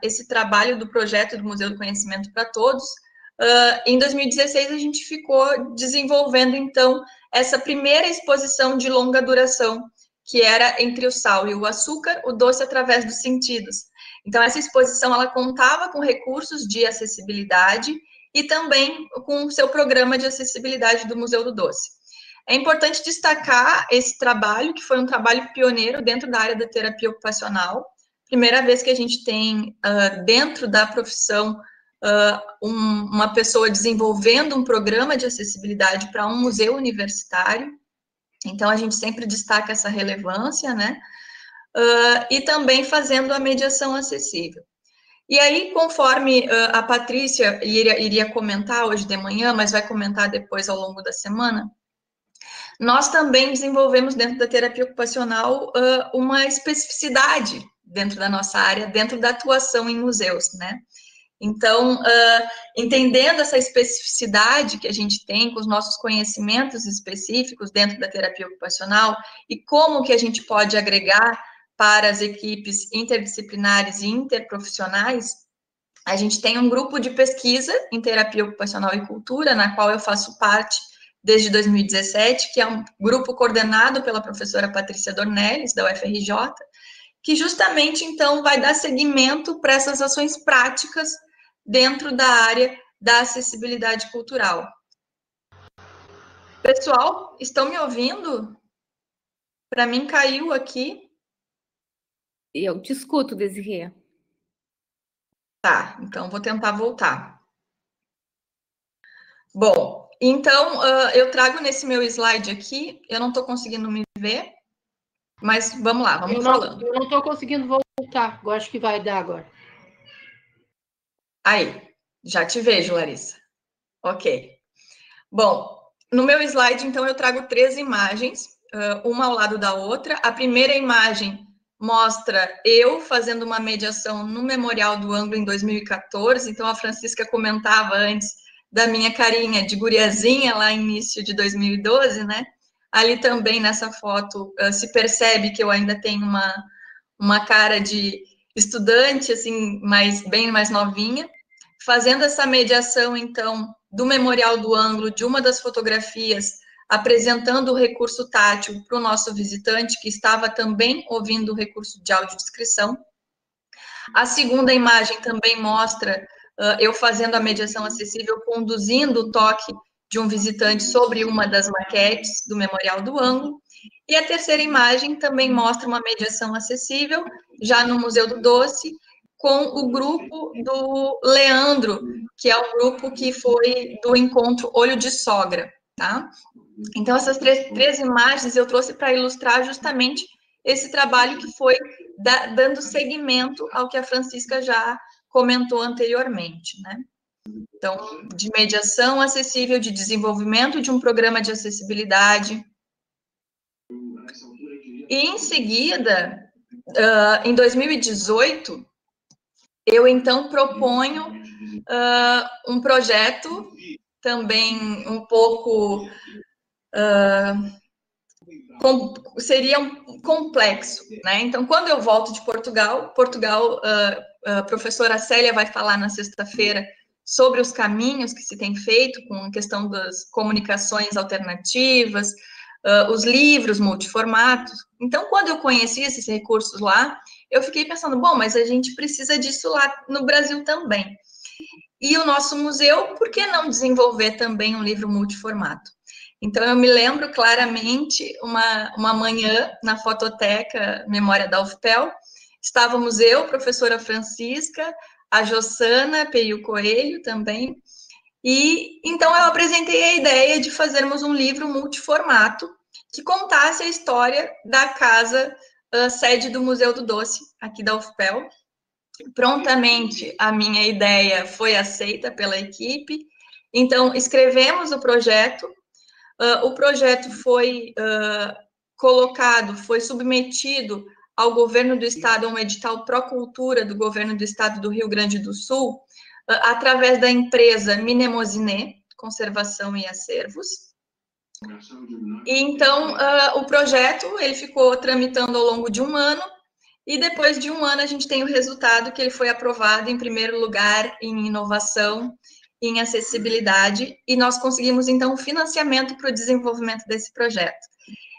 esse trabalho do projeto do Museu do Conhecimento para Todos, em 2016 a gente ficou desenvolvendo, então, essa primeira exposição de longa duração, que era Entre o Sal e o Açúcar, o doce através dos sentidos. Então, essa exposição, ela contava com recursos de acessibilidade e também com o seu programa de acessibilidade do Museu do Doce. É importante destacar esse trabalho, que foi um trabalho pioneiro dentro da área da terapia ocupacional. Primeira vez que a gente tem, dentro da profissão, uma pessoa desenvolvendo um programa de acessibilidade para um museu universitário. Então, a gente sempre destaca essa relevância, né? E também fazendo a mediação acessível. E aí, conforme a Patrícia iria comentar hoje de manhã, mas vai comentar depois ao longo da semana, nós também desenvolvemos dentro da terapia ocupacional uma especificidade dentro da nossa área, dentro da atuação em museus, né? Então, entendendo essa especificidade que a gente tem com os nossos conhecimentos específicos dentro da terapia ocupacional e como que a gente pode agregar para as equipes interdisciplinares e interprofissionais, a gente tem um grupo de pesquisa em terapia ocupacional e cultura, na qual eu faço parte desde 2017, que é um grupo coordenado pela professora Patrícia Dornelles, da UFRJ, que justamente, então, vai dar seguimento para essas ações práticas dentro da área da acessibilidade cultural. Pessoal, estão me ouvindo? Para mim, caiu aqui. Eu te escuto, Desirê. Tá, então vou tentar voltar. Bom, então, eu trago nesse meu slide aqui, eu não estou conseguindo me ver, mas vamos lá, vamos falando. Eu não estou conseguindo voltar, eu acho que vai dar agora. Aí, já te vejo, Larissa. Ok. Bom, no meu slide, então, eu trago 3 imagens, uma ao lado da outra. A primeira imagem mostra eu fazendo uma mediação no Memorial do Ângulo em 2014. Então, a Francisca comentava antes da minha carinha de guriazinha lá no início de 2012, né? Ali também, nessa foto, se percebe que eu ainda tenho uma cara de estudante, assim, bem mais novinha. Fazendo essa mediação, então, do Memorial do Ângulo, de uma das fotografias, apresentando o recurso tátil para o nosso visitante, que estava também ouvindo o recurso de audiodescrição. A segunda imagem também mostra eu fazendo a mediação acessível, conduzindo o toque de um visitante sobre uma das maquetes do Memorial do Ângulo. E a terceira imagem também mostra uma mediação acessível, já no Museu do Doce, com o grupo do Leandro, que é um grupo que foi do encontro Olho de Sogra, tá? Então, essas três imagens eu trouxe para ilustrar justamente esse trabalho que foi dando seguimento ao que a Francisca já comentou anteriormente, né? Então, de mediação acessível, de desenvolvimento de um programa de acessibilidade. E, em seguida, em 2018, eu, então, proponho um projeto também um pouco... seria um complexo, né? Então, quando eu volto de Portugal, a professora Célia vai falar na sexta-feira sobre os caminhos que se tem feito com a questão das comunicações alternativas, os livros multiformatos. Então, quando eu conheci esses recursos lá, eu fiquei pensando, bom, mas a gente precisa disso lá no Brasil também. E o nosso museu, por que não desenvolver também um livro multiformato? Então, eu me lembro claramente uma manhã na fototeca Memória da UFPEL, estávamos eu, professora Francisca, a Jossana, Peio Coelho também, e então eu apresentei a ideia de fazermos um livro multiformato que contasse a história da casa sede do Museu do Doce, aqui da UFPEL. Prontamente, a minha ideia foi aceita pela equipe, então escrevemos o projeto foi colocado, foi submetido ao governo do estado, a um edital Procultura do governo do estado do Rio Grande do Sul, através da empresa Minemosiné, Conservação e Acervos. E então, o projeto, ele ficou tramitando ao longo de um ano, e depois de um ano a gente tem o resultado que ele foi aprovado em primeiro lugar em inovação, em acessibilidade, e nós conseguimos, então, financiamento para o desenvolvimento desse projeto.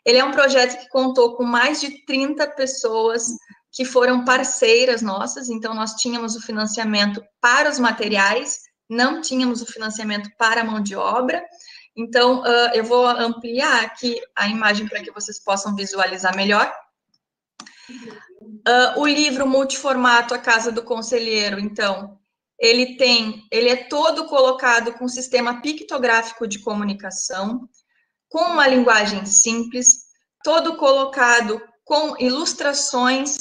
Ele é um projeto que contou com mais de 30 pessoas que foram parceiras nossas, então nós tínhamos o financiamento para os materiais, não tínhamos o financiamento para a mão de obra. Então, eu vou ampliar aqui a imagem para que vocês possam visualizar melhor. O livro multiformato A Casa do Conselheiro, então, ele é todo colocado com sistema pictográfico de comunicação, com uma linguagem simples, todo colocado com ilustrações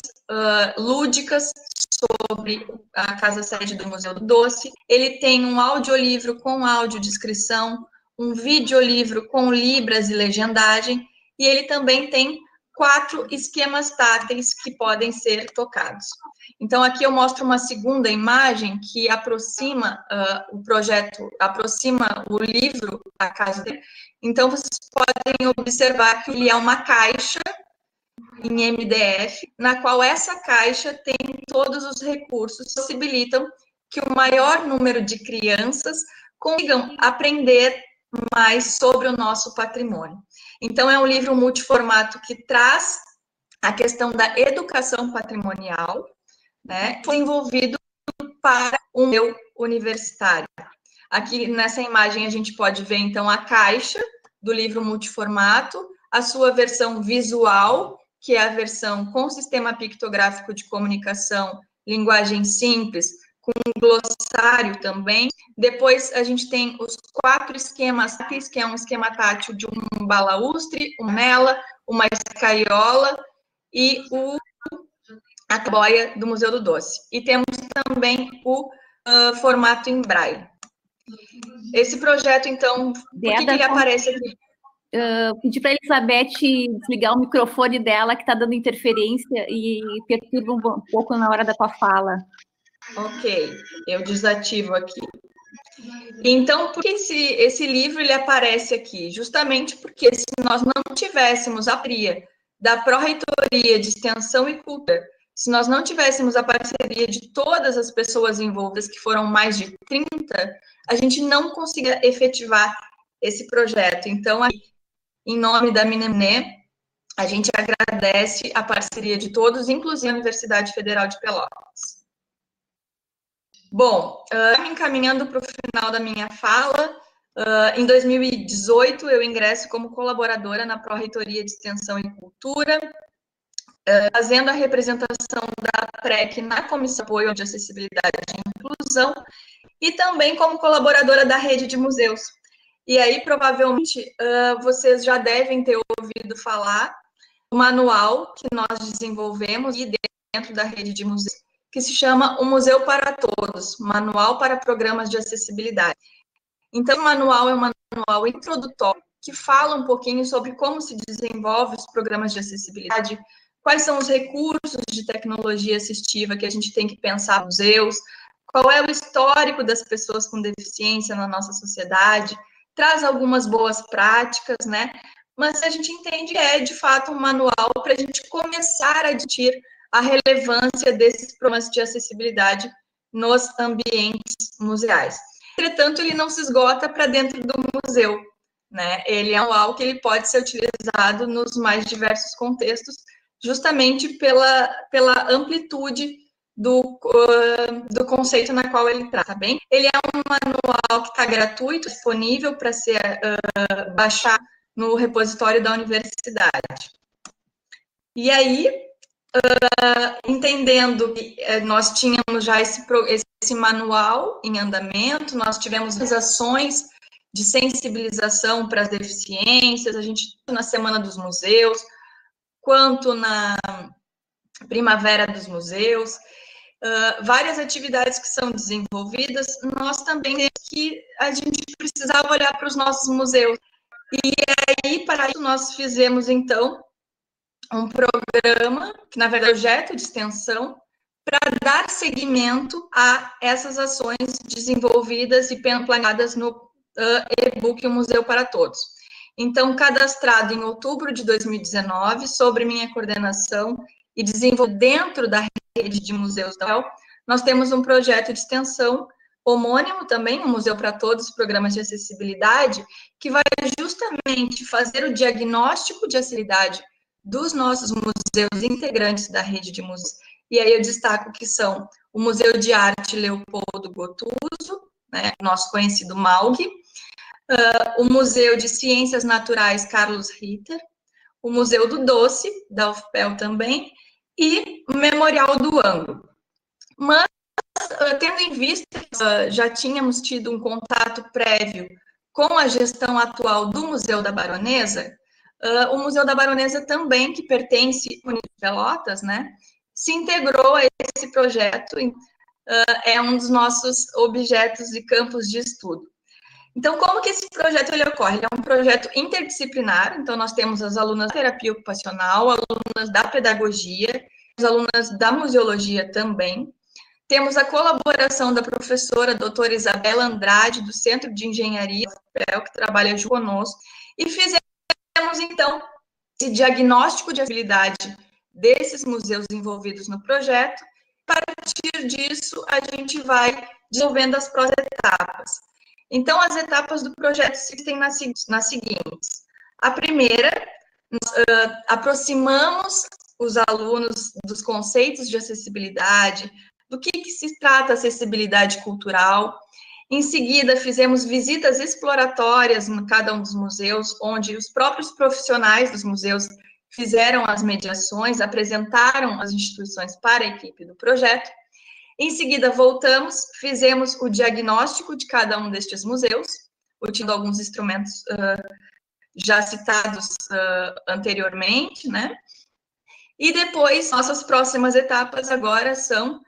lúdicas sobre a casa sede do Museu do Doce. Ele tem um audiolivro com audiodescrição, um videolivro com libras e legendagem, e ele também tem 4 esquemas táteis que podem ser tocados. Então, aqui eu mostro uma segunda imagem que aproxima o projeto, aproxima o livro A Casa dele. Então, vocês podem observar que ele é uma caixa em MDF, na qual essa caixa tem todos os recursos que possibilitam que o maior número de crianças consigam aprender mais sobre o nosso patrimônio. Então, é um livro multiformato que traz a questão da educação patrimonial, né, foi envolvido para o meu universitário. Aqui nessa imagem a gente pode ver, então, a caixa do livro multiformato, a sua versão visual, que é a versão com sistema pictográfico de comunicação, linguagem simples, com um glossário também. Depois a gente tem os 4 esquemas, que é um esquema tátil de um balaústre, uma mela, uma escaiola e a boia do Museu do Doce. E temos também o formato em braille. Esse projeto, então, por que ele aparece aqui? Pedi para a Elizabeth desligar o microfone dela, que está dando interferência e perturba um pouco na hora da tua fala. Ok, eu desativo aqui. Então, por que esse livro ele aparece aqui? Justamente porque se nós não tivéssemos a parceria da Pró-Reitoria de Extensão e Cultura, se nós não tivéssemos a parceria de todas as pessoas envolvidas, que foram mais de 30, a gente não conseguia efetivar esse projeto. Então, em nome da Minemosiné, a gente agradece a parceria de todos, inclusive a Universidade Federal de Pelotas. Bom, me encaminhando para o final da minha fala, em 2018 eu ingresso como colaboradora na Pró-Reitoria de Extensão e Cultura, fazendo a representação da PREC na Comissão de Apoio de Acessibilidade e Inclusão, e também como colaboradora da Rede de Museus. E aí, provavelmente, vocês já devem ter ouvido falar do manual que nós desenvolvemos e dentro da Rede de Museus, que se chama O Museu para Todos, Manual para Programas de Acessibilidade. Então, o manual é um manual introdutório que fala um pouquinho sobre como se desenvolve os programas de acessibilidade, quais são os recursos de tecnologia assistiva que a gente tem que pensar nos museus, qual é o histórico das pessoas com deficiência na nossa sociedade, traz algumas boas práticas, né? Mas a gente entende que é, de fato, um manual para a gente começar a discutir a relevância desses programas de acessibilidade nos ambientes museais. Entretanto, ele não se esgota para dentro do museu, né? Ele é um manual que ele pode ser utilizado nos mais diversos contextos, justamente pela amplitude do conceito na qual ele trata, tá bem? Ele é um manual que está gratuito, disponível para ser baixado no repositório da universidade. E aí, entendendo que nós tínhamos já esse manual em andamento, nós tivemos as ações de sensibilização para as deficiências, a gente, na Semana dos Museus, quanto na Primavera dos Museus, várias atividades que são desenvolvidas, nós também temos que a gente precisava olhar para os nossos museus. E aí, para isso, nós fizemos, então, um programa, que na verdade é um projeto de extensão, para dar seguimento a essas ações desenvolvidas e planeadas no e-book O Museu para Todos. Então, cadastrado em outubro de 2019, sobre minha coordenação e desenvolvido dentro da rede de museus da UFPEL, nós temos um projeto de extensão homônimo também, o Museu para Todos, programas de acessibilidade, que vai justamente fazer o diagnóstico de acessibilidade dos nossos museus integrantes da rede de museus. E aí eu destaco que são o Museu de Arte Leopoldo Gotuso, né, nosso conhecido MAUG, o Museu de Ciências Naturais Carlos Ritter, o Museu do Doce, da UFPEL também, e o Memorial do Ângulo. Mas, tendo em vista que já tínhamos tido um contato prévio com a gestão atual do Museu da Baronesa, o Museu da Baronesa também, que pertence ao União de Pelotas, né, se integrou a esse projeto, é um dos nossos objetos e campos de estudo. Então, como que esse projeto ele ocorre? Ele é um projeto interdisciplinar, então nós temos as alunas da terapia ocupacional, alunas da pedagogia, as alunas da museologia também. Temos a colaboração da professora doutora Isabela Andrade, do Centro de Engenharia, que trabalha junto conosco, e fizemos, então, esse diagnóstico de habilidade desses museus envolvidos no projeto. A partir disso, a gente vai desenvolvendo as próximas etapas. Então, as etapas do projeto se têm nas seguintes. A primeira, nós aproximamos os alunos dos conceitos de acessibilidade, do que se trata acessibilidade cultural. Em seguida, fizemos visitas exploratórias em cada um dos museus, onde os próprios profissionais dos museus fizeram as mediações, apresentaram as instituições para a equipe do projeto. Em seguida, voltamos, fizemos o diagnóstico de cada um destes museus, utilizando alguns instrumentos já citados anteriormente, né? E depois, nossas próximas etapas agora são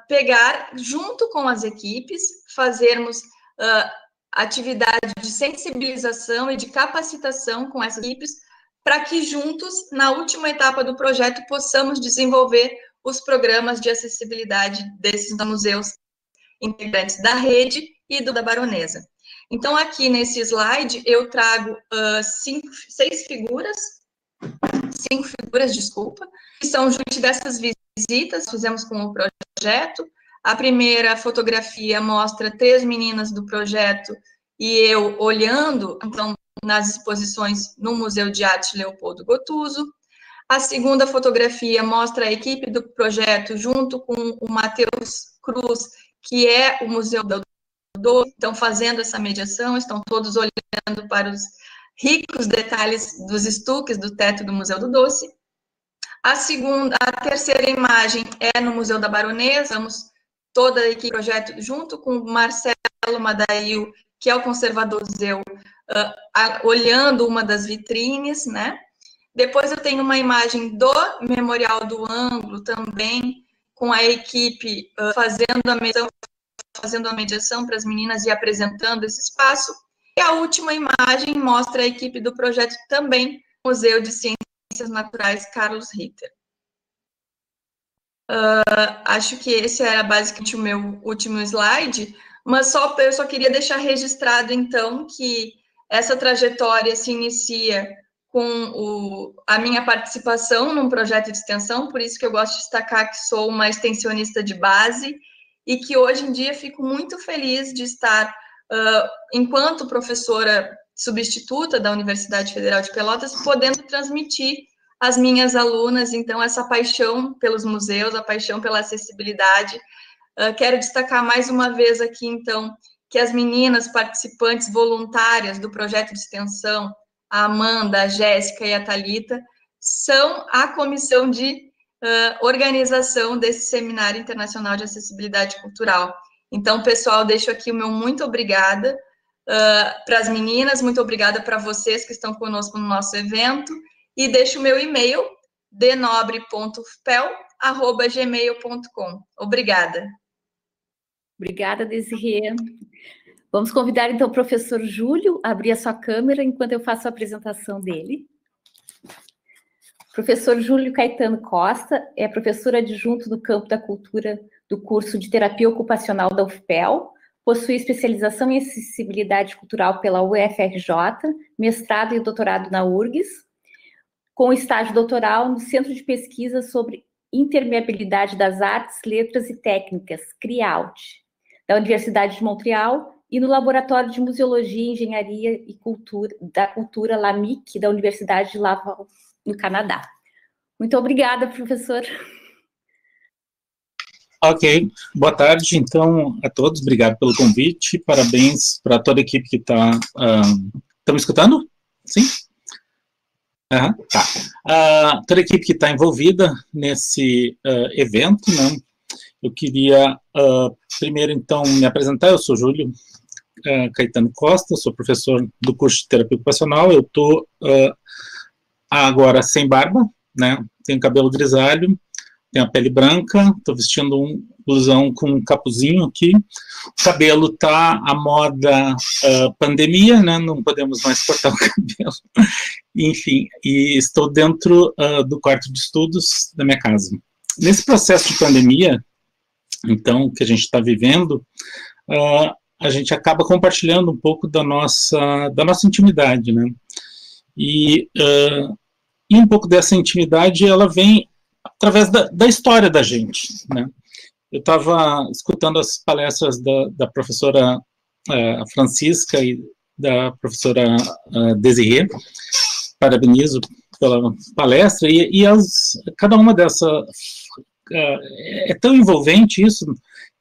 pegar, junto com as equipes, fazermos atividade de sensibilização e de capacitação com essas equipes, para que juntos, na última etapa do projeto, possamos desenvolver os programas de acessibilidade desses museus integrantes da rede e do da Baronesa. Então, aqui nesse slide, eu trago 5 figuras, que são junto dessas visitas que fizemos com o projeto. A primeira fotografia mostra 3 meninas do projeto e eu olhando, então, nas exposições no Museu de Arte Leopoldo Gotuso. A segunda fotografia mostra a equipe do projeto junto com o Matheus Cruz, que é o Museu do Doce, estão fazendo essa mediação, estão todos olhando para os ricos detalhes dos estuques do teto do Museu do Doce. A terceira imagem é no Museu da Baronesa, vamos toda a equipe do projeto junto com o Marcelo Madail, que é o conservador do museu, olhando uma das vitrines, né? Depois eu tenho uma imagem do Memorial do Ângulo também, com a equipe fazendo a mediação para as meninas e apresentando esse espaço. E a última imagem mostra a equipe do projeto também, Museu de Ciências Naturais Carlos Ritter. Acho que esse era basicamente o meu último slide, mas eu só queria deixar registrado, então, que essa trajetória se inicia com a minha participação num projeto de extensão, por isso que eu gosto de destacar que sou uma extensionista de base, e que hoje em dia fico muito feliz de estar, enquanto professora substituta da Universidade Federal de Pelotas, podendo transmitir as minhas alunas, então, essa paixão pelos museus, a paixão pela acessibilidade. Quero destacar mais uma vez aqui, então, que as meninas participantes voluntárias do projeto de extensão, a Amanda, a Jéssica e a Thalita, são a comissão de organização desse Seminário Internacional de Acessibilidade Cultural. Então, pessoal, deixo aqui o meu muito obrigada para as meninas, muito obrigada para vocês que estão conosco no nosso evento, e deixo o meu e-mail, denobre.ufpel@gmail.com. Obrigada. Obrigada, Desirê. Vamos convidar, então, o professor Júlio a abrir a sua câmera enquanto eu faço a apresentação dele. Professor Júlio Caetano Costa é professor adjunto do campo da cultura do curso de terapia ocupacional da UFPEL, possui especialização em acessibilidade cultural pela UFRJ, mestrado e doutorado na URGS, com estágio doutoral no Centro de Pesquisa sobre Intermeabilidade das Artes, Letras e Técnicas, CRIALT, da Universidade de Montreal, e no Laboratório de Museologia, Engenharia e Cultura, da Cultura LAMIC, da Universidade de Laval, no Canadá. Muito obrigada, professor. Ok, boa tarde, então, a todos, obrigado pelo convite, parabéns para toda a equipe que está... Estão me escutando? Sim? Tá. Toda a equipe que está envolvida nesse evento, né? Eu queria, primeiro, então, me apresentar. Eu sou Júlio Caetano Costa, sou professor do curso de terapia ocupacional. Eu estou agora sem barba, né? Tenho cabelo grisalho, tenho a pele branca, estou vestindo um blusão com um capuzinho aqui. O cabelo está à moda pandemia, né? Não podemos mais cortar o cabelo. Enfim, e estou dentro do quarto de estudos da minha casa. Nesse processo de pandemia, então, que a gente está vivendo, a gente acaba compartilhando um pouco da nossa intimidade, né? E um pouco dessa intimidade, ela vem através da história da gente, né? Eu estava escutando as palestras da professora Francisca e da professora Desirê, parabenizo pela palestra, e cada uma dessas é tão envolvente isso,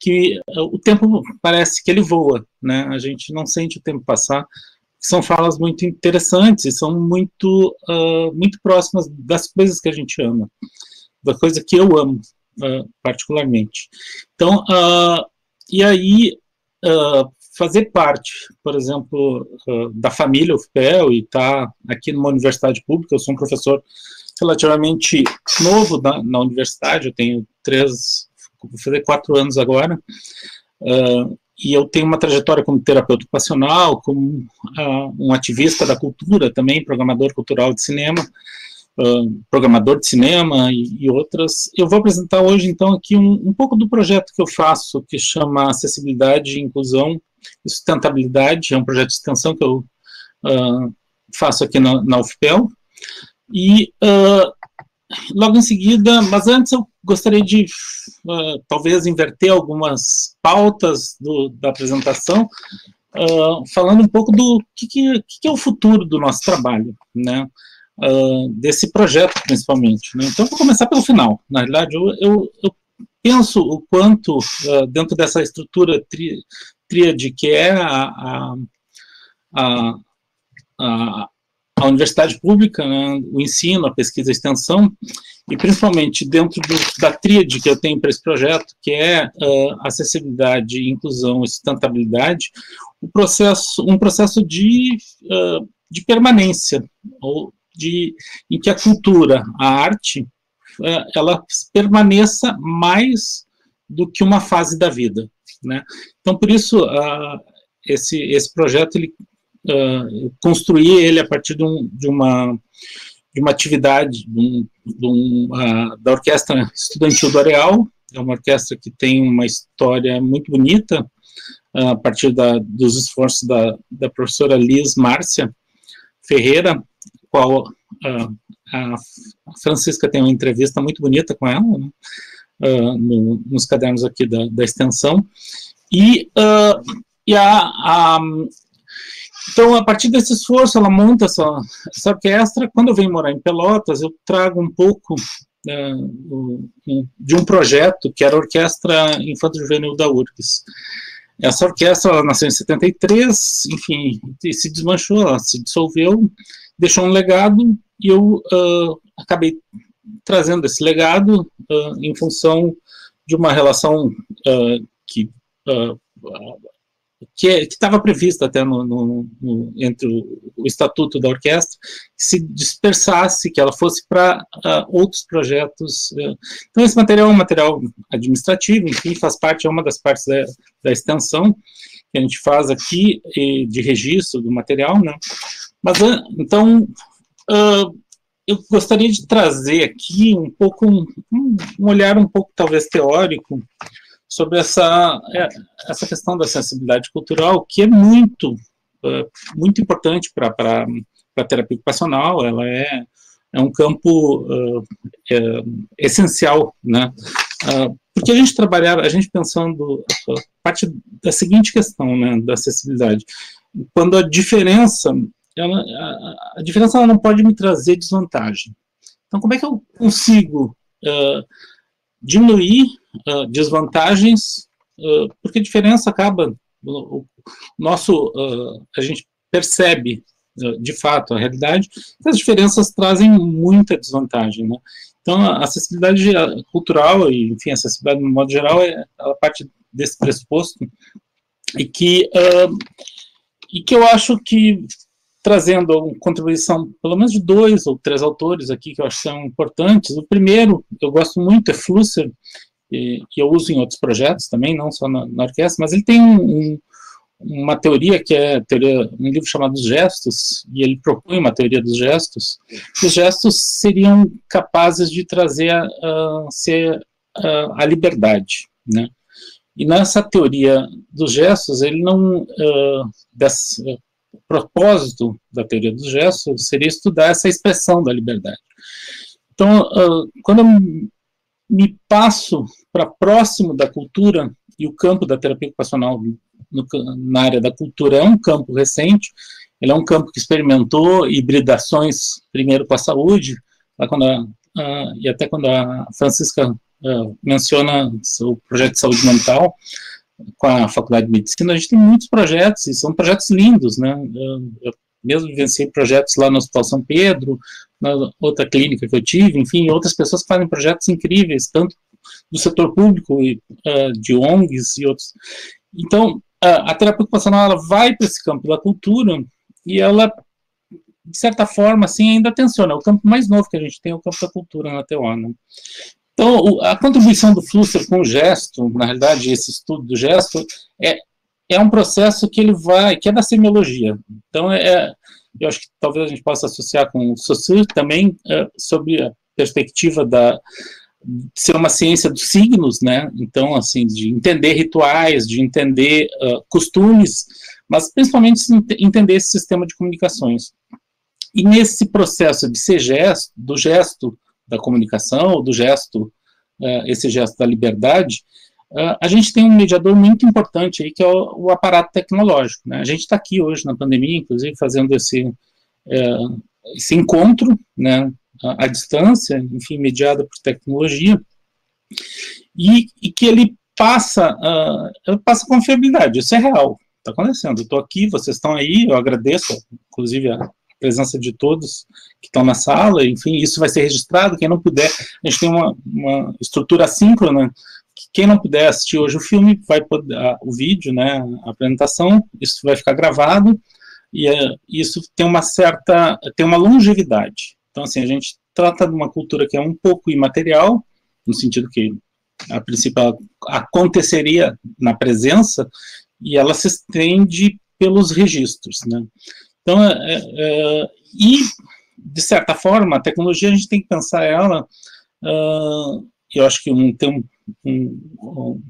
que o tempo parece que ele voa, né? A gente não sente o tempo passar. São falas muito interessantes e são muito próximas das coisas que a gente ama, da coisa que eu amo particularmente. Então, e aí, fazer parte, por exemplo, da família UFPEL e estar aqui numa universidade pública. Eu sou um professor relativamente novo na universidade, eu tenho vou fazer 4 anos agora, e eu tenho uma trajetória como terapeuta ocupacional, como um ativista da cultura também, programador cultural de cinema, programador de cinema e outras. Eu vou apresentar hoje, então, aqui um pouco do projeto que eu faço, que chama Acessibilidade, Inclusão e Sustentabilidade. É um projeto de extensão que eu faço aqui na UFPEL. E logo em seguida, mas antes eu gostaria de talvez inverter algumas pautas da apresentação, falando um pouco do que é o futuro do nosso trabalho, né? Desse projeto principalmente, né? Então, vou começar pelo final. Na realidade, eu penso o quanto, dentro dessa estrutura tríade que é a universidade pública, né, o ensino, a pesquisa e a extensão, e principalmente dentro da tríade que eu tenho para esse projeto, que é acessibilidade, inclusão e sustentabilidade, um processo de permanência, em que a cultura, a arte, ela permaneça mais do que uma fase da vida, né? Então, por isso, esse projeto, eu construí ele a partir de uma atividade da Orquestra Estudantil do Areal. É uma orquestra que tem uma história muito bonita, a partir dos esforços da professora Liz Márcia Ferreira, qual a Francisca tem uma entrevista muito bonita com ela, né, nos cadernos aqui da extensão. Então, a partir desse esforço, ela monta essa orquestra. Quando eu venho morar em Pelotas, eu trago um pouco de um projeto que era a Orquestra Infanto-Juvenil da URGS. Essa orquestra, ela nasceu em 73, enfim, se desmanchou, ela se dissolveu, deixou um legado, e eu acabei trazendo esse legado em função de uma relação que estava prevista até entre o estatuto da orquestra, que se dispersasse, que ela fosse para outros projetos. Então, esse material é um material administrativo, enfim, faz parte, é uma das partes da extensão que a gente faz aqui, de registro do material, né? Mas, então, eu gostaria de trazer aqui um pouco, um olhar um pouco, talvez, teórico, sobre essa questão da sensibilidade cultural, que é muito importante para a terapia ocupacional. Ela é um campo essencial, né? Porque a gente pensando a parte da seguinte questão, né, da acessibilidade, quando a diferença ela não pode me trazer desvantagem. Então, como é que eu consigo diminuir desvantagens, porque a diferença acaba, a gente percebe de fato a realidade, que as diferenças trazem muita desvantagem, né? Então, a acessibilidade cultural, e enfim, a acessibilidade no modo geral, ela parte desse pressuposto, e que eu acho que, trazendo uma contribuição, pelo menos de 2 ou 3 autores aqui, que eu acho que são importantes. O primeiro, eu gosto muito, é Flusser, que eu uso em outros projetos também, não só na orquestra, mas ele tem uma teoria, que é um livro chamado Os Gestos, e ele propõe uma teoria dos gestos. Os gestos seriam capazes de trazer a liberdade, né? E nessa teoria dos gestos, ele não... O propósito da teoria dos gestos seria estudar essa expressão da liberdade. Então, quando eu me passo para próximo da cultura, e o campo da terapia ocupacional na área da cultura é um campo recente, ele é um campo que experimentou hibridações, primeiro com a saúde, e até quando a Francisca menciona o projeto de saúde mental, com a Faculdade de Medicina, a gente tem muitos projetos, e são projetos lindos, né? Eu mesmo vivenciei projetos lá no Hospital São Pedro, na outra clínica que eu tive, enfim, outras pessoas que fazem projetos incríveis, tanto do setor público, de ONGs e outros. Então, a terapia ocupacional, ela vai para esse campo da cultura, e ela, de certa forma, assim, ainda tensiona. O campo mais novo que a gente tem é o campo da cultura na TO, né? Então, a contribuição do Flusser com o gesto, na realidade, esse estudo do gesto, é um processo que que é da semiologia. Então, eu acho que talvez a gente possa associar com o Saussure também, sobre a perspectiva de ser uma ciência dos signos, né? Então, assim, de entender rituais, de entender costumes, mas principalmente entender esse sistema de comunicações. E nesse processo de ser do gesto da comunicação, ou do gesto, esse gesto da liberdade, a gente tem um mediador muito importante aí, que é o aparato tecnológico, né? A gente está aqui hoje na pandemia, inclusive, fazendo esse encontro, né, à distância, enfim, mediado por tecnologia, e que ele passa confiabilidade. Isso é real, está acontecendo. Eu estou aqui, vocês estão aí, eu agradeço, inclusive, a presença de todos que estão na sala, enfim, isso vai ser registrado. Quem não puder, a gente tem uma estrutura assíncrona, que quem não puder assistir hoje o filme, vai poder, o vídeo, né, a apresentação, isso vai ficar gravado, e isso tem uma longevidade. Então, assim, a gente trata de uma cultura que é um pouco imaterial, no sentido que, a princípio, aconteceria na presença, e ela se estende pelos registros, né. Então, e, de certa forma, a tecnologia, a gente tem que pensar ela, eu acho que tem um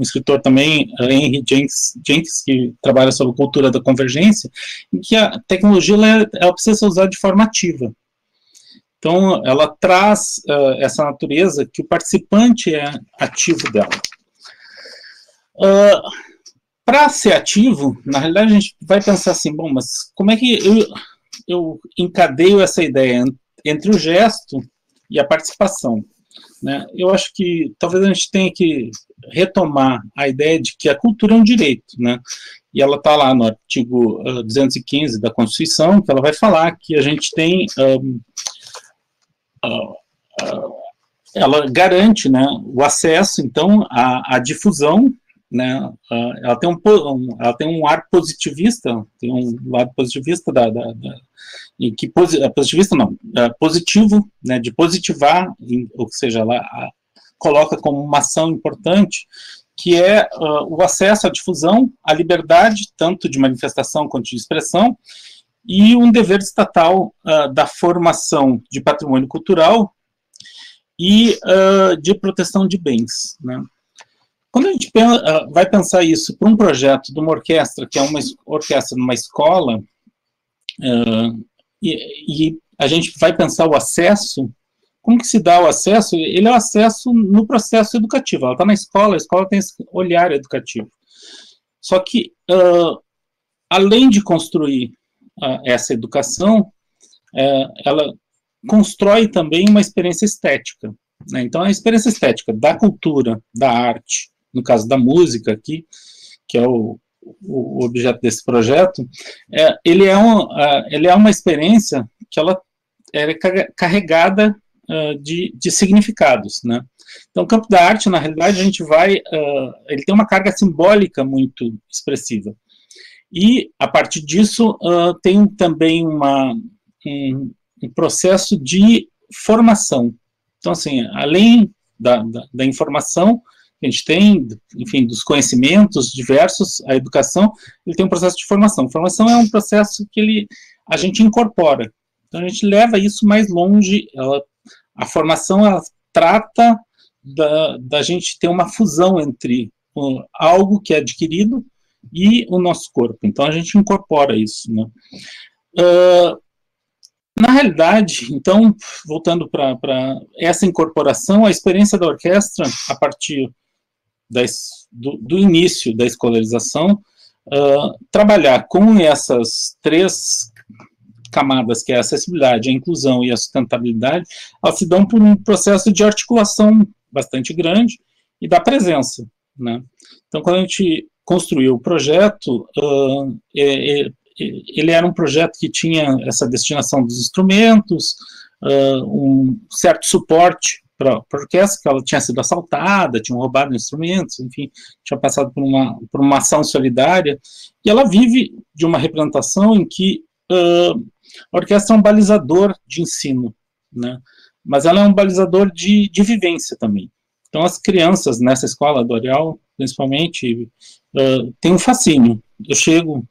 escritor também, Henry Jenkins, que trabalha sobre cultura da convergência, em que a tecnologia ela precisa ser usada de forma ativa. Então, ela traz essa natureza que o participante é ativo dela. para ser ativo, na realidade a gente vai pensar assim, bom, mas como é que eu encadeio essa ideia entre o gesto e a participação, né? Eu acho que talvez a gente tenha que retomar a ideia de que a cultura é um direito, né? E ela está lá no artigo 215 da Constituição, que ela vai falar que a gente tem... ela garante, né, o acesso, então, à difusão, né? Ela tem um ar positivista, tem um lado positivista em que positivista não, positivo, né, de positivar, ou seja, ela coloca como uma ação importante, que é o acesso à difusão, à liberdade, tanto de manifestação quanto de expressão, e um dever estatal da formação de patrimônio cultural e de proteção de bens, né? Quando a gente vai pensar isso para um projeto de uma orquestra, que é uma orquestra numa escola, e a gente vai pensar o acesso, como que se dá o acesso? Ele é o acesso no processo educativo. Ela está na escola, a escola tem esse olhar educativo. Só que, além de construir essa educação, ela constrói também uma experiência estética, né? Então, a experiência estética da cultura, da arte, no caso da música aqui, que é o objeto desse projeto, ele é uma experiência que ela é carregada de significados, né? Então, o campo da arte, na realidade, a gente ele tem uma carga simbólica muito expressiva. E, a partir disso, tem também um processo de formação. Então, assim, além da informação que a gente tem, enfim, dos conhecimentos diversos, a educação, ele tem um processo de formação. Formação é um processo que a gente incorpora. Então, a gente leva isso mais longe. A formação, ela trata da gente ter uma fusão entre algo que é adquirido e o nosso corpo. Então, a gente incorpora isso, né? Na realidade, então, voltando para essa incorporação, a experiência da orquestra, a partir do início da escolarização, trabalhar com essas três camadas, que é a acessibilidade, a inclusão e a sustentabilidade, elas se dão por um processo de articulação bastante grande e da presença, né? Então, quando a gente construiu o projeto, ele era um projeto que tinha essa destinação dos instrumentos, um certo suporte para a orquestra, que ela tinha sido assaltada, tinham roubado instrumentos, enfim, tinha passado por uma ação solidária, e ela vive de uma representação em que a orquestra é um balizador de ensino, né? Mas ela é um balizador de vivência também. Então, as crianças nessa escola do Areal, principalmente, têm um fascínio. Eu chego,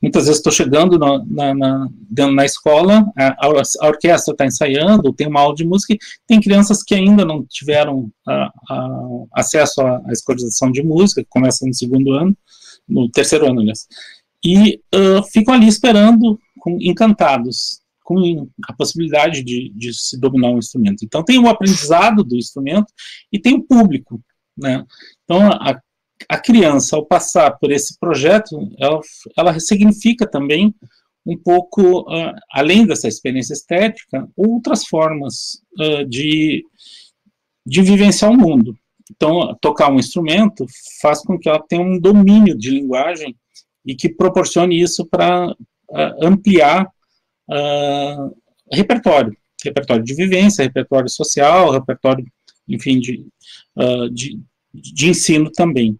muitas vezes estou chegando na escola, a orquestra está ensaiando, tem uma aula de música, tem crianças que ainda não tiveram acesso à escolarização de música, que começa no terceiro ano, aliás, e ficam ali esperando, encantados, com a possibilidade de se dominar um instrumento. Então, tem o aprendizado do instrumento e tem o público, né? Então, a criança, ao passar por esse projeto, ela ressignifica também um pouco, além dessa experiência estética, outras formas de vivenciar o mundo. Então, tocar um instrumento faz com que ela tenha um domínio de linguagem e que proporcione isso para ampliar repertório de vivência, repertório social, repertório, enfim, de ensino também.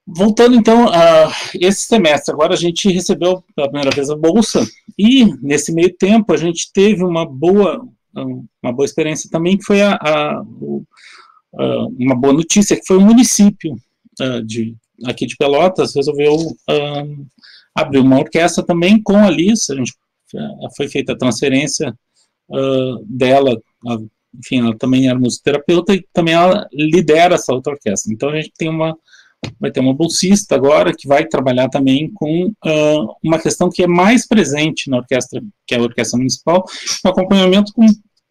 Voltando, então, a esse semestre, agora a gente recebeu pela primeira vez a bolsa, e, nesse meio tempo, a gente teve uma boa experiência também, que foi uma boa notícia, que foi o município aqui de Pelotas resolveu abrir uma orquestra também com a Liz. Foi feita a transferência dela, enfim, ela também era musicoterapeuta e também ela lidera essa outra orquestra. Então, a gente vai ter uma bolsista agora que vai trabalhar também com uma questão que é mais presente na orquestra, que é a orquestra municipal, o acompanhamento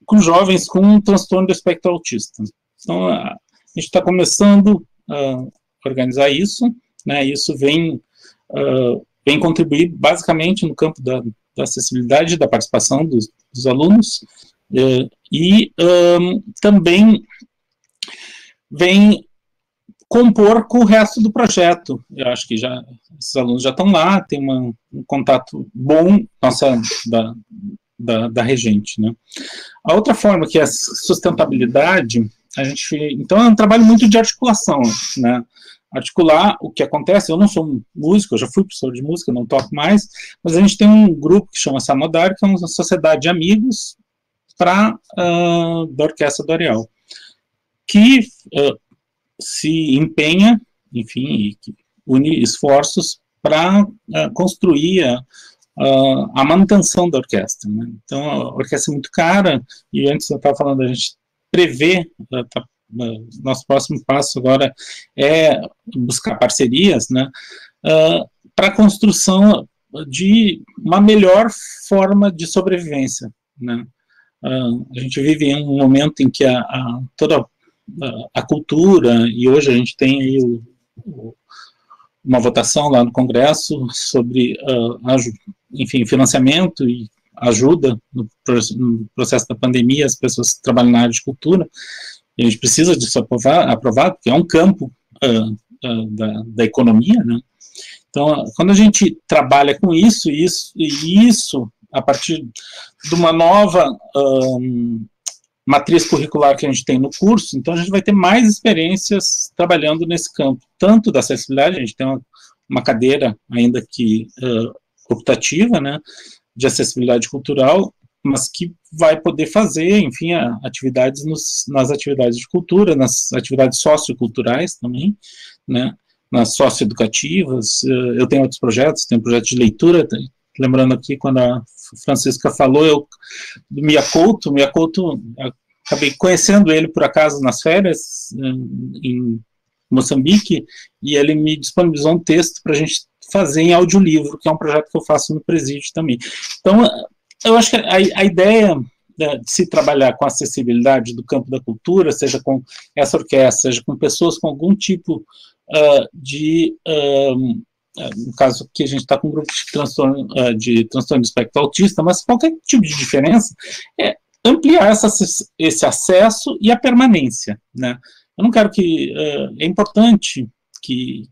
com jovens com um transtorno do espectro autista. Então, a gente está começando organizar isso, né? Isso vem contribuir basicamente no campo da acessibilidade, da participação dos alunos, e também vem compor com o resto do projeto. Eu acho que esses alunos já estão lá, tem um contato bom da regente, né? A outra forma, que é a sustentabilidade, então é um trabalho muito de articulação, né? Articular o que acontece. Eu não sou músico, eu já fui professor de música, não toco mais, mas a gente tem um grupo que chama Samodar, que é uma sociedade de amigos da Orquestra do Areal, que se empenha, enfim, e que une esforços para construir a manutenção da orquestra, né? Então, a orquestra é muito cara, e antes eu estava falando, a gente prevê, nosso próximo passo agora é buscar parcerias, né, para a construção de uma melhor forma de sobrevivência, né? A gente vive em um momento em que toda a cultura, e hoje a gente tem aí uma votação lá no Congresso sobre, enfim, financiamento e ajuda no processo da pandemia, as pessoas que trabalham na área de cultura, e a gente precisa disso aprovado, porque é um campo da economia, né? Então, quando a gente trabalha com isso, a partir de uma nova matriz curricular que a gente tem no curso, então a gente vai ter mais experiências trabalhando nesse campo, tanto da acessibilidade, a gente tem uma cadeira ainda que optativa, né, de acessibilidade cultural, mas que vai poder fazer, enfim, atividades nas atividades de cultura, nas atividades socioculturais também, né, nas socioeducativas. Eu tenho outros projetos, tenho um projeto de leitura, lembrando aqui, quando a Francisca falou, do Miyakoto, acabei conhecendo ele, por acaso, nas férias, em Moçambique, e ele me disponibilizou um texto para a gente fazer em audiolivro, que é um projeto que eu faço no presídio também. Então, eu acho que a ideia de se trabalhar com a acessibilidade do campo da cultura, seja com essa orquestra, seja com pessoas com algum tipo no caso que a gente está com um grupo de transtorno do espectro autista, mas qualquer tipo de diferença, é ampliar esse acesso e a permanência, né? Eu não quero é importante que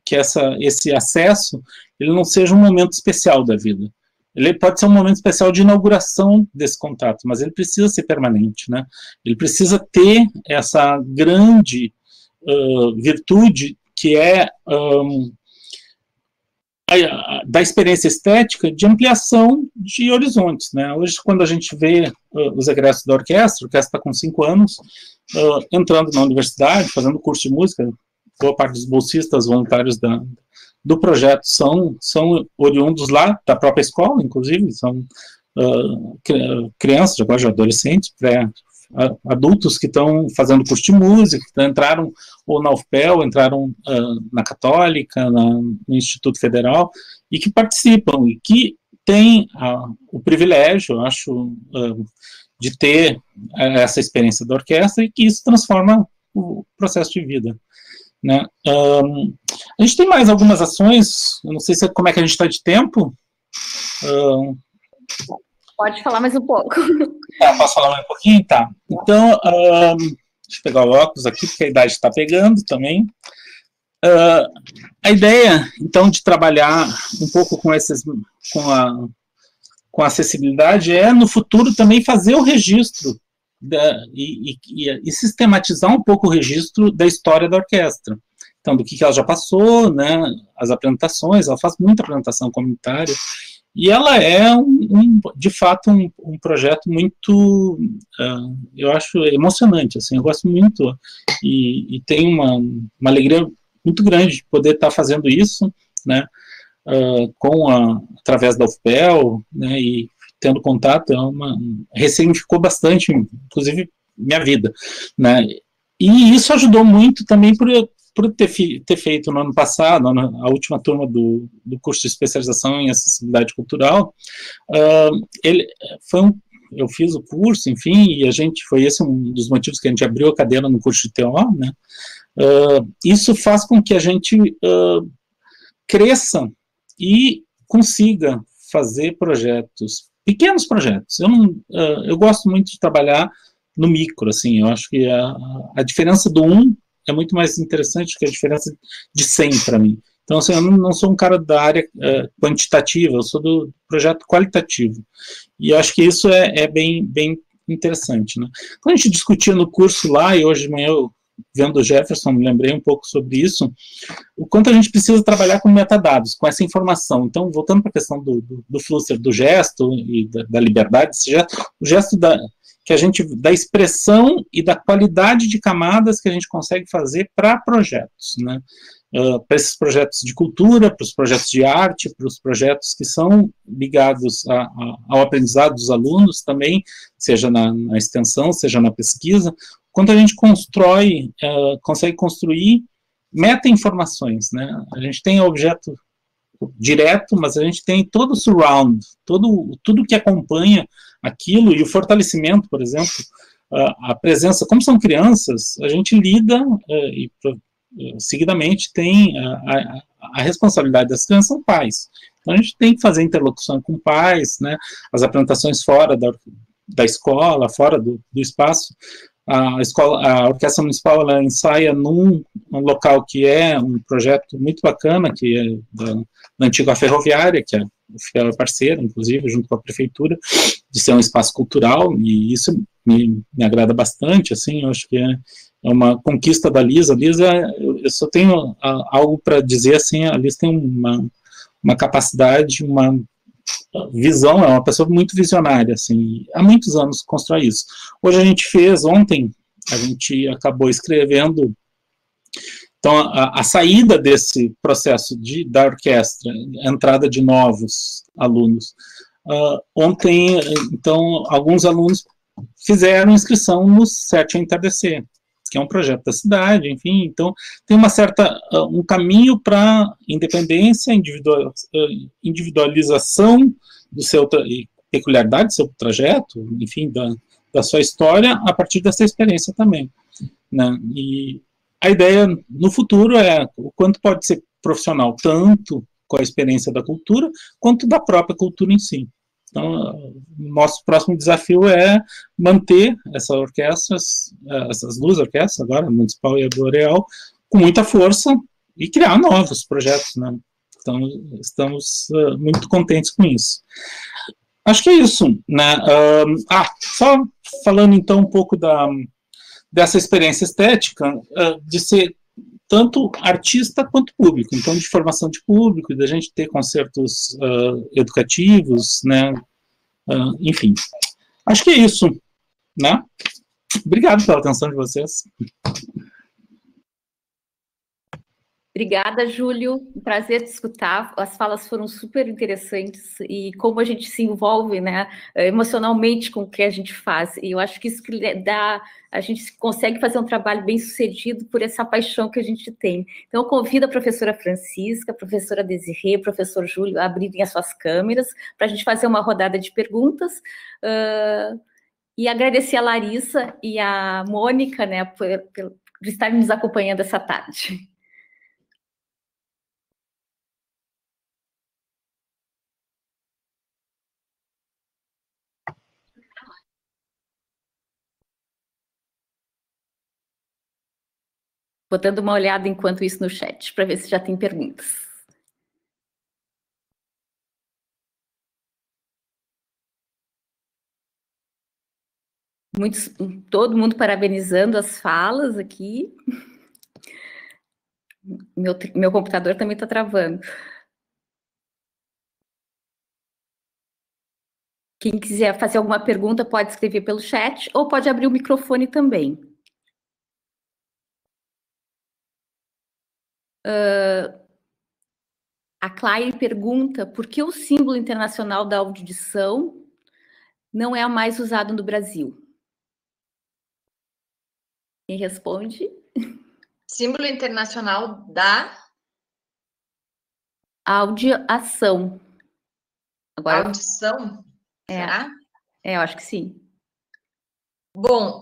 esse acesso ele não seja um momento especial da vida. Ele pode ser um momento especial de inauguração desse contato, mas ele precisa ser permanente, né? Ele precisa ter essa grande virtude que é da experiência estética de ampliação de horizontes, né? Hoje, quando a gente vê os egressos da orquestra, a orquestra está com 5 anos, entrando na universidade, fazendo curso de música, boa parte dos bolsistas voluntários do projeto são oriundos lá da própria escola, inclusive, são crianças, agora já adolescentes, adultos que estão fazendo curso de música, que entraram ou na UFPEL, entraram na Católica, no Instituto Federal, e que participam, e que têm o privilégio, eu acho, de ter essa experiência da orquestra, e que isso transforma o processo de vida, né? A gente tem mais algumas ações, eu não sei como é que a gente está de tempo. Pode falar mais um pouco. Posso falar mais um pouquinho? Tá. Então, deixa eu pegar o óculos aqui, porque a idade está pegando também. A ideia, então, de trabalhar um pouco com a acessibilidade é, no futuro, também fazer o registro e sistematizar um pouco o registro da história da orquestra. Então, do que ela já passou, né, as apresentações, ela faz muita apresentação comunitária, e ela é, de fato, um projeto muito, eu acho, emocionante, assim, eu gosto muito, e tem uma alegria muito grande de poder estar fazendo isso, né, através da UFPEL, né, e tendo contato, ressignificou bastante, inclusive, minha vida, né, e isso ajudou muito também por ter feito no ano passado, a última turma do curso de especialização em acessibilidade cultural, eu fiz o curso, enfim, e foi esse um dos motivos que a gente abriu a cadeira no curso de TO, né, Isso faz com que a gente cresça e consiga fazer projetos, pequenos projetos. Eu gosto muito de trabalhar no micro, assim, eu acho que a diferença do 1 é muito mais interessante que a diferença de 100 para mim. Então, assim, eu não sou um cara da área quantitativa, eu sou do projeto qualitativo. E eu acho que isso é bem interessante, né? Quando a gente discutia no curso lá, e hoje de manhã eu, vendo o Jefferson, me lembrei um pouco sobre isso, o quanto a gente precisa trabalhar com metadados, com essa informação. Então, voltando para a questão do Flusser, do gesto e da liberdade, o gesto da expressão e da qualidade de camadas que a gente consegue fazer para projetos, né? Para esses projetos de cultura, para os projetos de arte, para os projetos que são ligados ao aprendizado dos alunos também, seja na extensão, seja na pesquisa, quando a gente consegue construir meta-informações, né? A gente tem objeto direto, mas a gente tem todo o surround, tudo que acompanha aquilo, e o fortalecimento, por exemplo, a presença, como são crianças, a gente lida e seguidamente tem a responsabilidade das crianças são pais. Então a gente tem que fazer interlocução com pais, né? As apresentações fora da escola, fora do espaço. A Orquestra Municipal, ela ensaia num local que é um projeto muito bacana, que é da antiga ferroviária, que é parceira, inclusive, junto com a prefeitura, de ser um espaço cultural, e isso me agrada bastante, assim, eu acho que é uma conquista da Lisa. Lisa, eu só tenho algo para dizer, assim, a Lisa tem uma capacidade, uma visão, é uma pessoa muito visionária, assim, há muitos anos constrói isso. Hoje ontem a gente acabou escrevendo, então, a saída desse processo da orquestra, a entrada de novos alunos. Ontem, então, alguns alunos fizeram inscrição no Sete ao Entardecer, que é um projeto da cidade, enfim, então tem um caminho para independência, individualização e peculiaridade do seu trajeto, enfim, da sua história, a partir dessa experiência também, né? E a ideia no futuro é o quanto pode ser profissional, tanto com a experiência da cultura, quanto da própria cultura em si. Então, nosso próximo desafio é manter essa orquestra, essas duas orquestras, agora, a Municipal e a Boreal, com muita força e criar novos projetos, né? Então, estamos muito contentes com isso. Acho que é isso, né? Só falando então um pouco dessa experiência estética, de ser tanto artista quanto público, então de formação de público, da gente ter concertos educativos, né? Enfim, acho que é isso, né? Obrigado pela atenção de vocês. Obrigada, Júlio. Um prazer te escutar. As falas foram super interessantes e como a gente se envolve, né, emocionalmente com o que a gente faz. E eu acho que isso que a gente consegue fazer um trabalho bem sucedido por essa paixão que a gente tem. Então, eu convido a professora Francisca, a professora Desirê, o professor Júlio a abrirem as suas câmeras para a gente fazer uma rodada de perguntas. E agradecer a Larissa e a Mônica, né, por estarem nos acompanhando essa tarde. Vou dando uma olhada enquanto isso no chat, para ver se já tem perguntas. Todo mundo parabenizando as falas aqui. Meu computador também está travando. Quem quiser fazer alguma pergunta pode escrever pelo chat ou pode abrir o microfone também. A Claire pergunta por que o símbolo internacional da audição não é o mais usado no Brasil? Quem responde? Símbolo internacional da audiação. Agora, audição? Será? Eu acho que sim. Bom,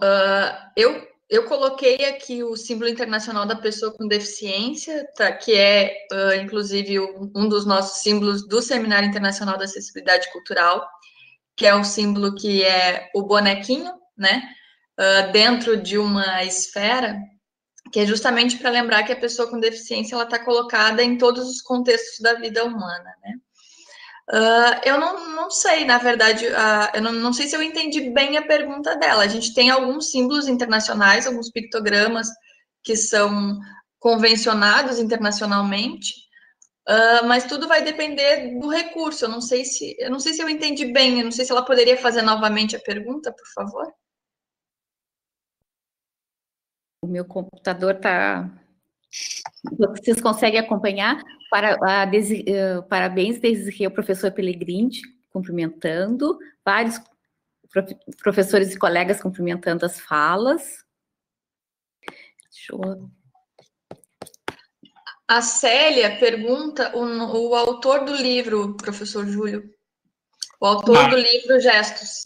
eu eu coloquei aqui o símbolo internacional da pessoa com deficiência, tá, que é, inclusive, um dos nossos símbolos do Seminário Internacional da Acessibilidade Cultural, que é um símbolo que é o bonequinho, né, dentro de uma esfera, que é justamente para lembrar que a pessoa com deficiência ela está colocada em todos os contextos da vida humana, né. Eu não sei, na verdade, eu não sei se eu entendi bem a pergunta dela. A gente tem alguns símbolos internacionais, alguns pictogramas que são convencionados internacionalmente, mas tudo vai depender do recurso. Eu não sei se eu entendi bem, eu não sei se ela poderia fazer novamente a pergunta, por favor. O meu computador está... Vocês conseguem acompanhar? Parabéns, Desirê, o professor Pellegrini, cumprimentando, vários professores e colegas cumprimentando as falas. Deixa eu... A Célia pergunta o autor do livro, professor Júlio. O autor do livro Gestos.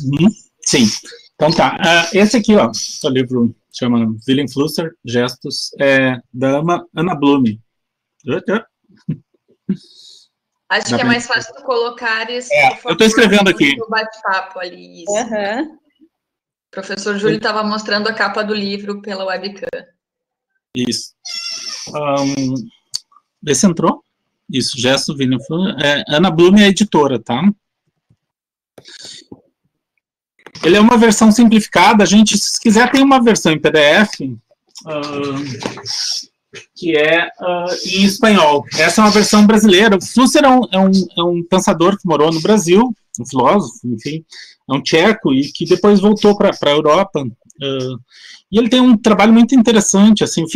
Sim. Então tá. Esse aqui, ó, o livro chama Wilhelm Flusser, Gestos, da Ana Blume. Acho que é mais fácil tu colocar isso. Eu estou escrevendo aqui. No bate-papo ali. Isso. Uhum. O professor Júlio estava mostrando a capa do livro pela webcam. Isso. Vê se entrou. Isso, Gestos, Wilhelm Flusser. Ana Blume é a editora, tá? Ele é uma versão simplificada. A gente, se quiser, tem uma versão em PDF que é em espanhol. Essa é uma versão brasileira. O Flusser é um pensador que morou no Brasil, um filósofo, enfim, é um tcheco e que depois voltou para a Europa. E ele tem um trabalho muito interessante. Assim, o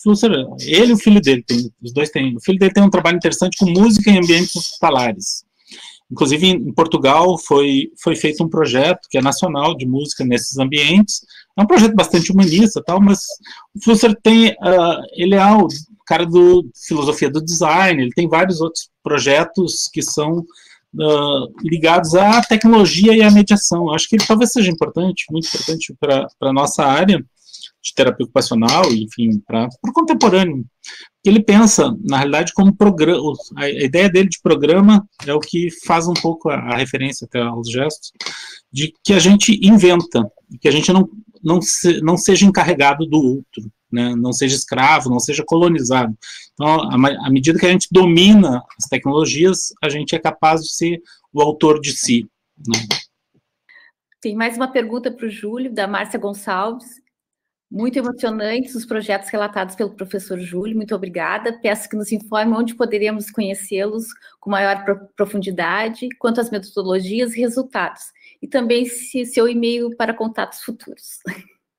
Flusser, ele e o filho dele, os dois têm. O filho dele tem um trabalho interessante com música em ambientes hospitalares. Inclusive, em Portugal, foi feito um projeto que é nacional de música nesses ambientes. É um projeto bastante humanista, tal, mas o Flusser ele é o cara do filosofia do design, ele tem vários outros projetos que são ligados à tecnologia e à mediação. Acho que ele talvez seja muito importante para a nossa área de terapia ocupacional, enfim, para o contemporâneo. Ele pensa, na realidade, como programa. A ideia dele de programa é o que faz um pouco a referência até aos gestos, de que a gente inventa, que a gente não seja encarregado do outro, né? Não seja escravo, não seja colonizado. Então, à medida que a gente domina as tecnologias, a gente é capaz de ser o autor de si, né? Tem mais uma pergunta para o Júlio, da Márcia Gonçalves. Muito emocionantes os projetos relatados pelo professor Júlio, muito obrigada. Peço que nos informe onde poderemos conhecê-los com maior profundidade, quanto às metodologias e resultados. E também seu e-mail para contatos futuros.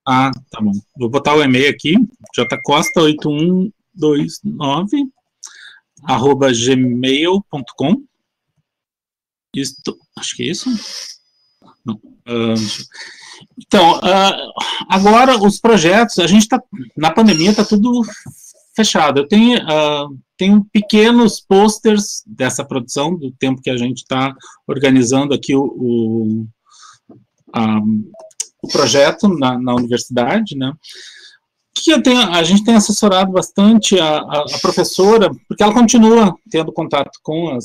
Tá bom. Vou botar o e-mail aqui, jcosta8129@gmail.com. Acho que é isso? Não. Então, agora os projetos, a gente está, na pandemia está tudo fechado. Eu tenho pequenos posters dessa produção, do tempo que a gente está organizando aqui o projeto na universidade, né? Que a gente tem assessorado bastante a professora, porque ela continua tendo contato com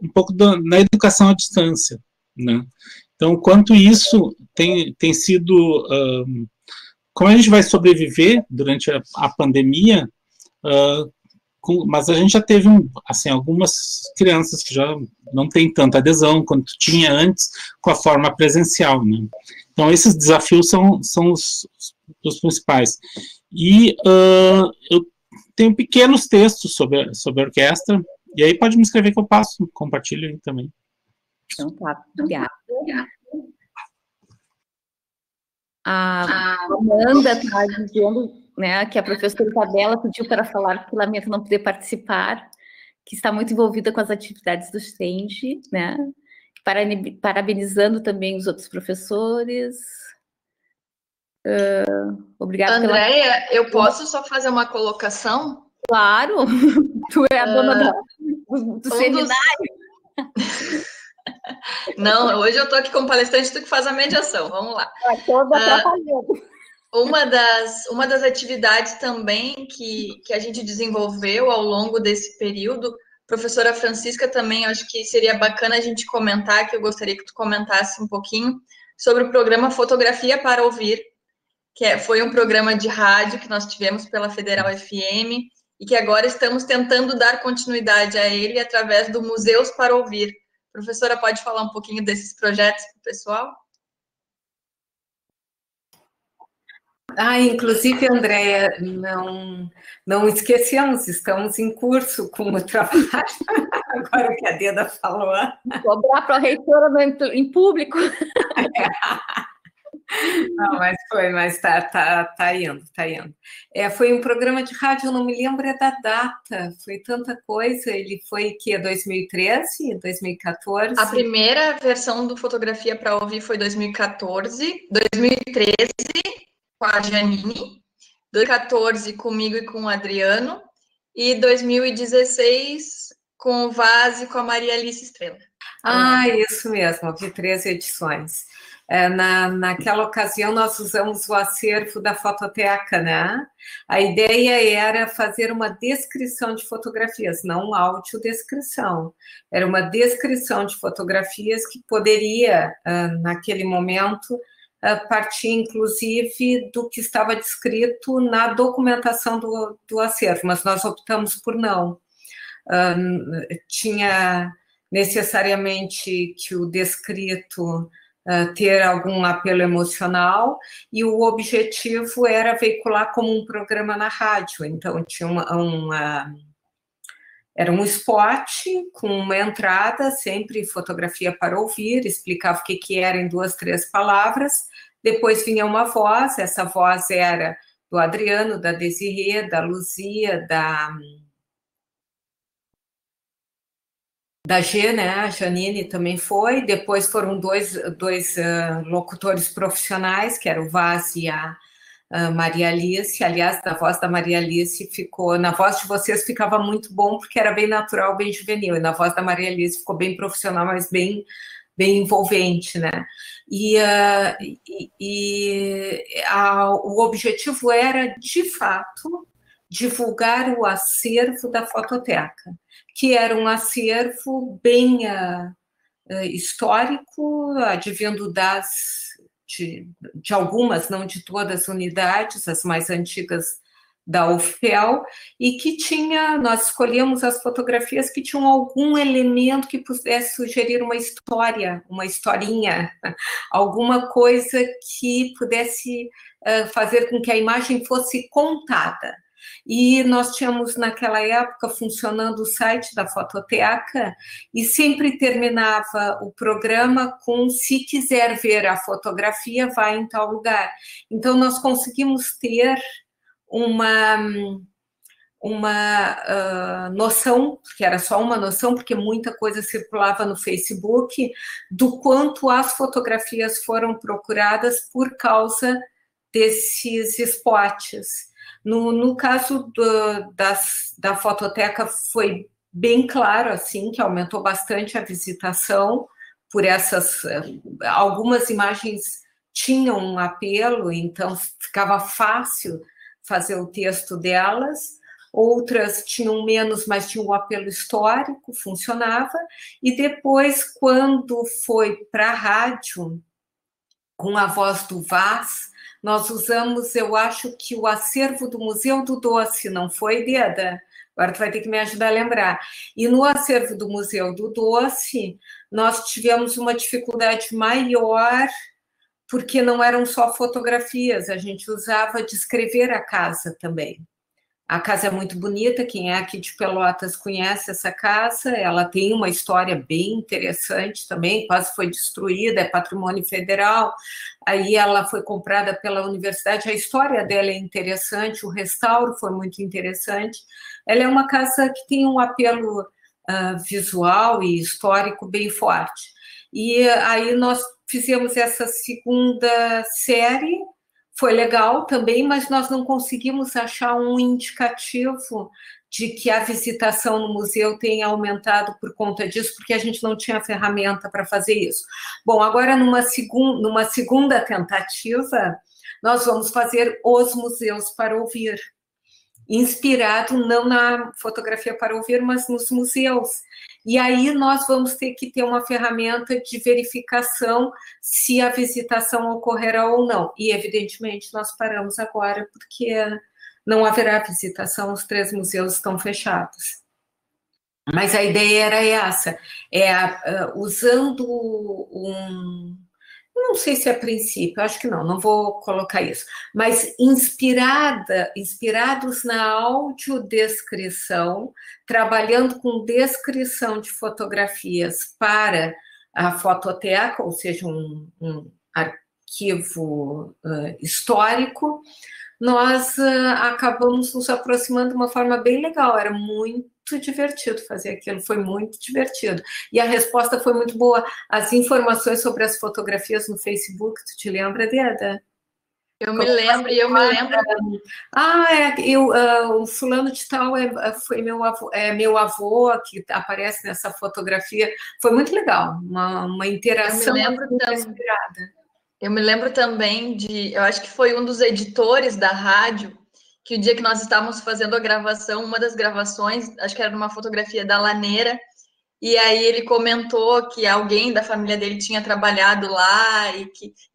um pouco na educação à distância, né? Então, quanto isso tem sido... como a gente vai sobreviver durante a pandemia, mas a gente já teve algumas crianças que já não têm tanta adesão quanto tinha antes com a forma presencial, né? Então, esses desafios são os principais. E eu tenho pequenos textos sobre a orquestra, e aí pode me escrever que eu passo, compartilho aí também. Então tá, obrigada. A Amanda está dizendo, né, que a professora Isabela pediu para falar que lamenta não poder participar, que está muito envolvida com as atividades do STEND, né, parabenizando também os outros professores. Obrigada. Andréia, eu posso só fazer uma colocação? Claro, tu é a dona do seminário. Não, hoje eu estou aqui como palestrante, tu que faz a mediação, vamos lá. Toda atrapalhando. Uma das atividades também que a gente desenvolveu ao longo desse período, professora Francisca, também acho que seria bacana a gente comentar, que eu gostaria que tu comentasse um pouquinho, sobre o programa Fotografia para Ouvir, que foi um programa de rádio que nós tivemos pela Federal FM, e que agora estamos tentando dar continuidade a ele através do Museus para Ouvir. A professora pode falar um pouquinho desses projetos para o pessoal? Inclusive, Andréia, não esquecemos, estamos em curso com o trabalho, agora que a Deda falou. Cobrar para a reitora em público. Não, mas tá indo. Foi um programa de rádio, eu não me lembro da data, foi tanta coisa, ele foi que 2013, 2014? A primeira versão do Fotografia para Ouvir foi 2014, 2013 com a Janine, 2014 comigo e com o Adriano, e 2016 com o Vaz e com a Maria Alice Estrela. Isso mesmo, vi 13 edições. Naquela ocasião, nós usamos o acervo da fototeca, né? A ideia era fazer uma descrição de fotografias, não audiodescrição. Era uma descrição de fotografias que poderia, naquele momento, partir, inclusive, do que estava descrito na documentação do acervo, mas nós optamos por não. Tinha necessariamente que o descrito ter algum apelo emocional, e o objetivo era veicular como um programa na rádio. Então, tinha era um spot com uma entrada, sempre fotografia para ouvir, explicava o que era em 2, 3 palavras, depois vinha uma voz, essa voz era do Adriano, da Desirê, da Luzia, da G, né? A Janine também foi. Depois foram dois locutores profissionais, que era o Vaz e a Maria Alice. Aliás, na voz da Maria Alice ficou... Na voz de vocês ficava muito bom, porque era bem natural, bem juvenil. E na voz da Maria Alice ficou bem profissional, mas bem envolvente, né? O objetivo era, de fato, divulgar o acervo da fototeca, que era um acervo bem histórico, advindo de algumas, não de todas as unidades, as mais antigas da UFPEL, e que nós escolhemos as fotografias que tinham algum elemento que pudesse sugerir uma história, uma historinha, alguma coisa que pudesse fazer com que a imagem fosse contada. E nós tínhamos, naquela época, funcionando o site da fototeca, e sempre terminava o programa com: se quiser ver a fotografia, vai em tal lugar. Então, nós conseguimos ter uma noção, que era só uma noção, porque muita coisa circulava no Facebook, do quanto as fotografias foram procuradas por causa desses spots. No caso da fototeca, foi bem claro, assim, que aumentou bastante a visitação por essas... Algumas imagens tinham um apelo, então ficava fácil fazer o texto delas. Outras tinham menos, mas tinham um apelo histórico, funcionava. E depois, quando foi para a rádio, com a voz do Vaz, nós usamos, eu acho que o acervo do Museu do Doce, não foi, Deda? Agora tu vai ter que me ajudar a lembrar. E no acervo do Museu do Doce, nós tivemos uma dificuldade maior, porque não eram só fotografias, a gente usava descrever a casa também. A casa é muito bonita, quem é aqui de Pelotas conhece essa casa, ela tem uma história bem interessante também, quase foi destruída, é patrimônio federal, aí ela foi comprada pela universidade, a história dela é interessante, o restauro foi muito interessante. Ela é uma casa que tem um apelo visual e histórico bem forte. E aí nós fizemos essa segunda série, foi legal também, mas nós não conseguimos achar um indicativo de que a visitação no museu tenha aumentado por conta disso, porque a gente não tinha ferramenta para fazer isso. Bom, agora numa segunda tentativa, nós vamos fazer os museus para ouvir, inspirado não na fotografia para ouvir, mas nos museus. E aí nós vamos ter que ter uma ferramenta de verificação se a visitação ocorrerá ou não. E, evidentemente, nós paramos agora, porque não haverá visitação, os 3 museus estão fechados. Mas a ideia era essa, usando não sei se é princípio, acho que não vou colocar isso, mas inspirados na audiodescrição, trabalhando com descrição de fotografias para a fototeca, ou seja, um arquivo histórico, nós acabamos nos aproximando de uma forma bem legal, era muito divertido fazer aquilo, foi muito divertido. E a resposta foi muito boa. As informações sobre as fotografias no Facebook, tu te lembra, Deda? Eu me lembro. O fulano de tal foi meu avô que aparece nessa fotografia. Foi muito legal, uma interação muito inspirada. Eu me lembro também eu acho que foi um dos editores da rádio, que o dia que nós estávamos fazendo a gravação, uma das gravações, acho que era uma fotografia da Laneira, e aí ele comentou que alguém da família dele tinha trabalhado lá,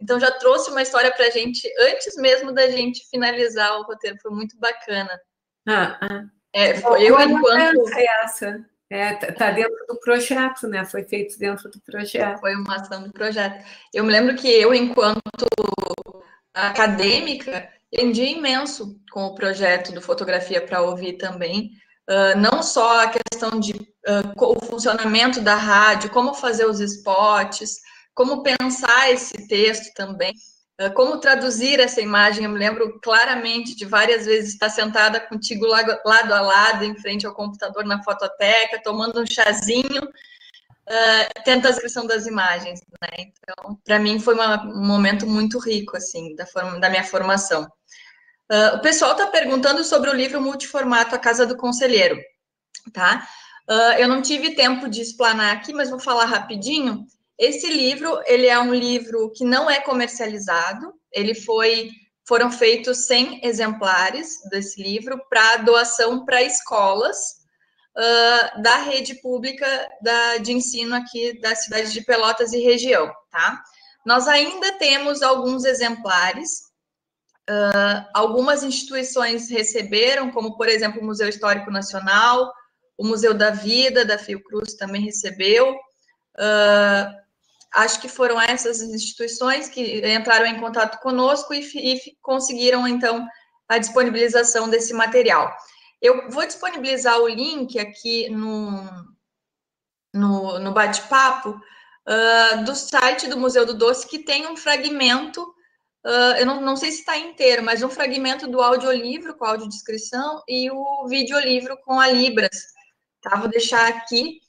então já trouxe uma história para a gente, antes mesmo da gente finalizar o roteiro, foi muito bacana. Está dentro do projeto, né? Foi feito dentro do projeto. Foi uma ação do projeto. Eu me lembro que eu, enquanto acadêmica, aprendi imenso com o projeto do Fotografia para Ouvir também. Não só a questão de o funcionamento da rádio, como fazer os spots, como pensar esse texto também, como traduzir essa imagem. Eu me lembro claramente de várias vezes estar sentada contigo lado a lado, em frente ao computador na fototeca, tomando um chazinho, tendo a descrição das imagens, né? Então, para mim foi um momento muito rico, assim, da minha formação. O pessoal está perguntando sobre o livro multiformato A Casa do Conselheiro, tá? Eu não tive tempo de explanar aqui, mas vou falar rapidinho. Esse livro, ele é um livro que não é comercializado, foram feitos 100 exemplares desse livro para doação para escolas da rede pública de ensino aqui da cidade de Pelotas e região, tá? Nós ainda temos alguns exemplares, algumas instituições receberam, como, por exemplo, o Museu Histórico Nacional, o Museu da Vida, da Fiocruz, também recebeu. Acho que foram essas instituições que entraram em contato conosco e conseguiram, então, a disponibilização desse material. Eu vou disponibilizar o link aqui no bate-papo do site do Museu do Doce, que tem um fragmento, eu não sei se está inteiro, mas um fragmento do audiolivro com a audiodescrição e o videolivro com a Libras. Tá? Vou deixar aqui.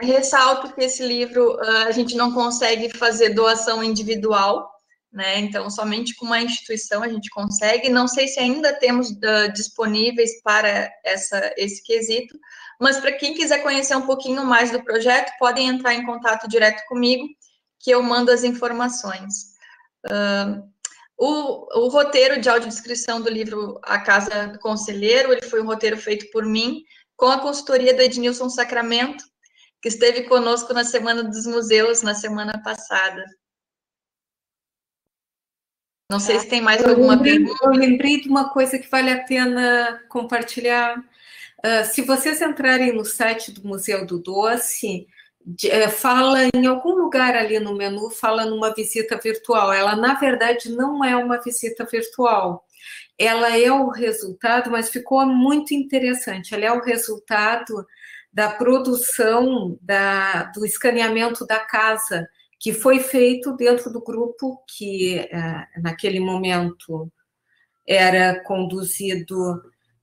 Ressalto que esse livro a gente não consegue fazer doação individual, né? Então, somente com uma instituição a gente consegue. Não sei se ainda temos disponíveis para esse quesito, mas para quem quiser conhecer um pouquinho mais do projeto, podem entrar em contato direto comigo, que eu mando as informações. O roteiro de audiodescrição do livro A Casa do Conselheiro, ele foi um roteiro feito por mim, com a consultoria do Ednilson Sacramento, que esteve conosco na Semana dos Museus, na semana passada. Não sei se tem mais alguma pergunta. Eu lembrei de uma coisa que vale a pena compartilhar. Se vocês entrarem no site do Museu do Doce, fala em algum lugar ali no menu, fala numa visita virtual. Ela, na verdade, não é uma visita virtual. Ela é o resultado, mas ficou muito interessante, ela é o resultado da produção do escaneamento da casa, que foi feito dentro do grupo que, naquele momento, era conduzido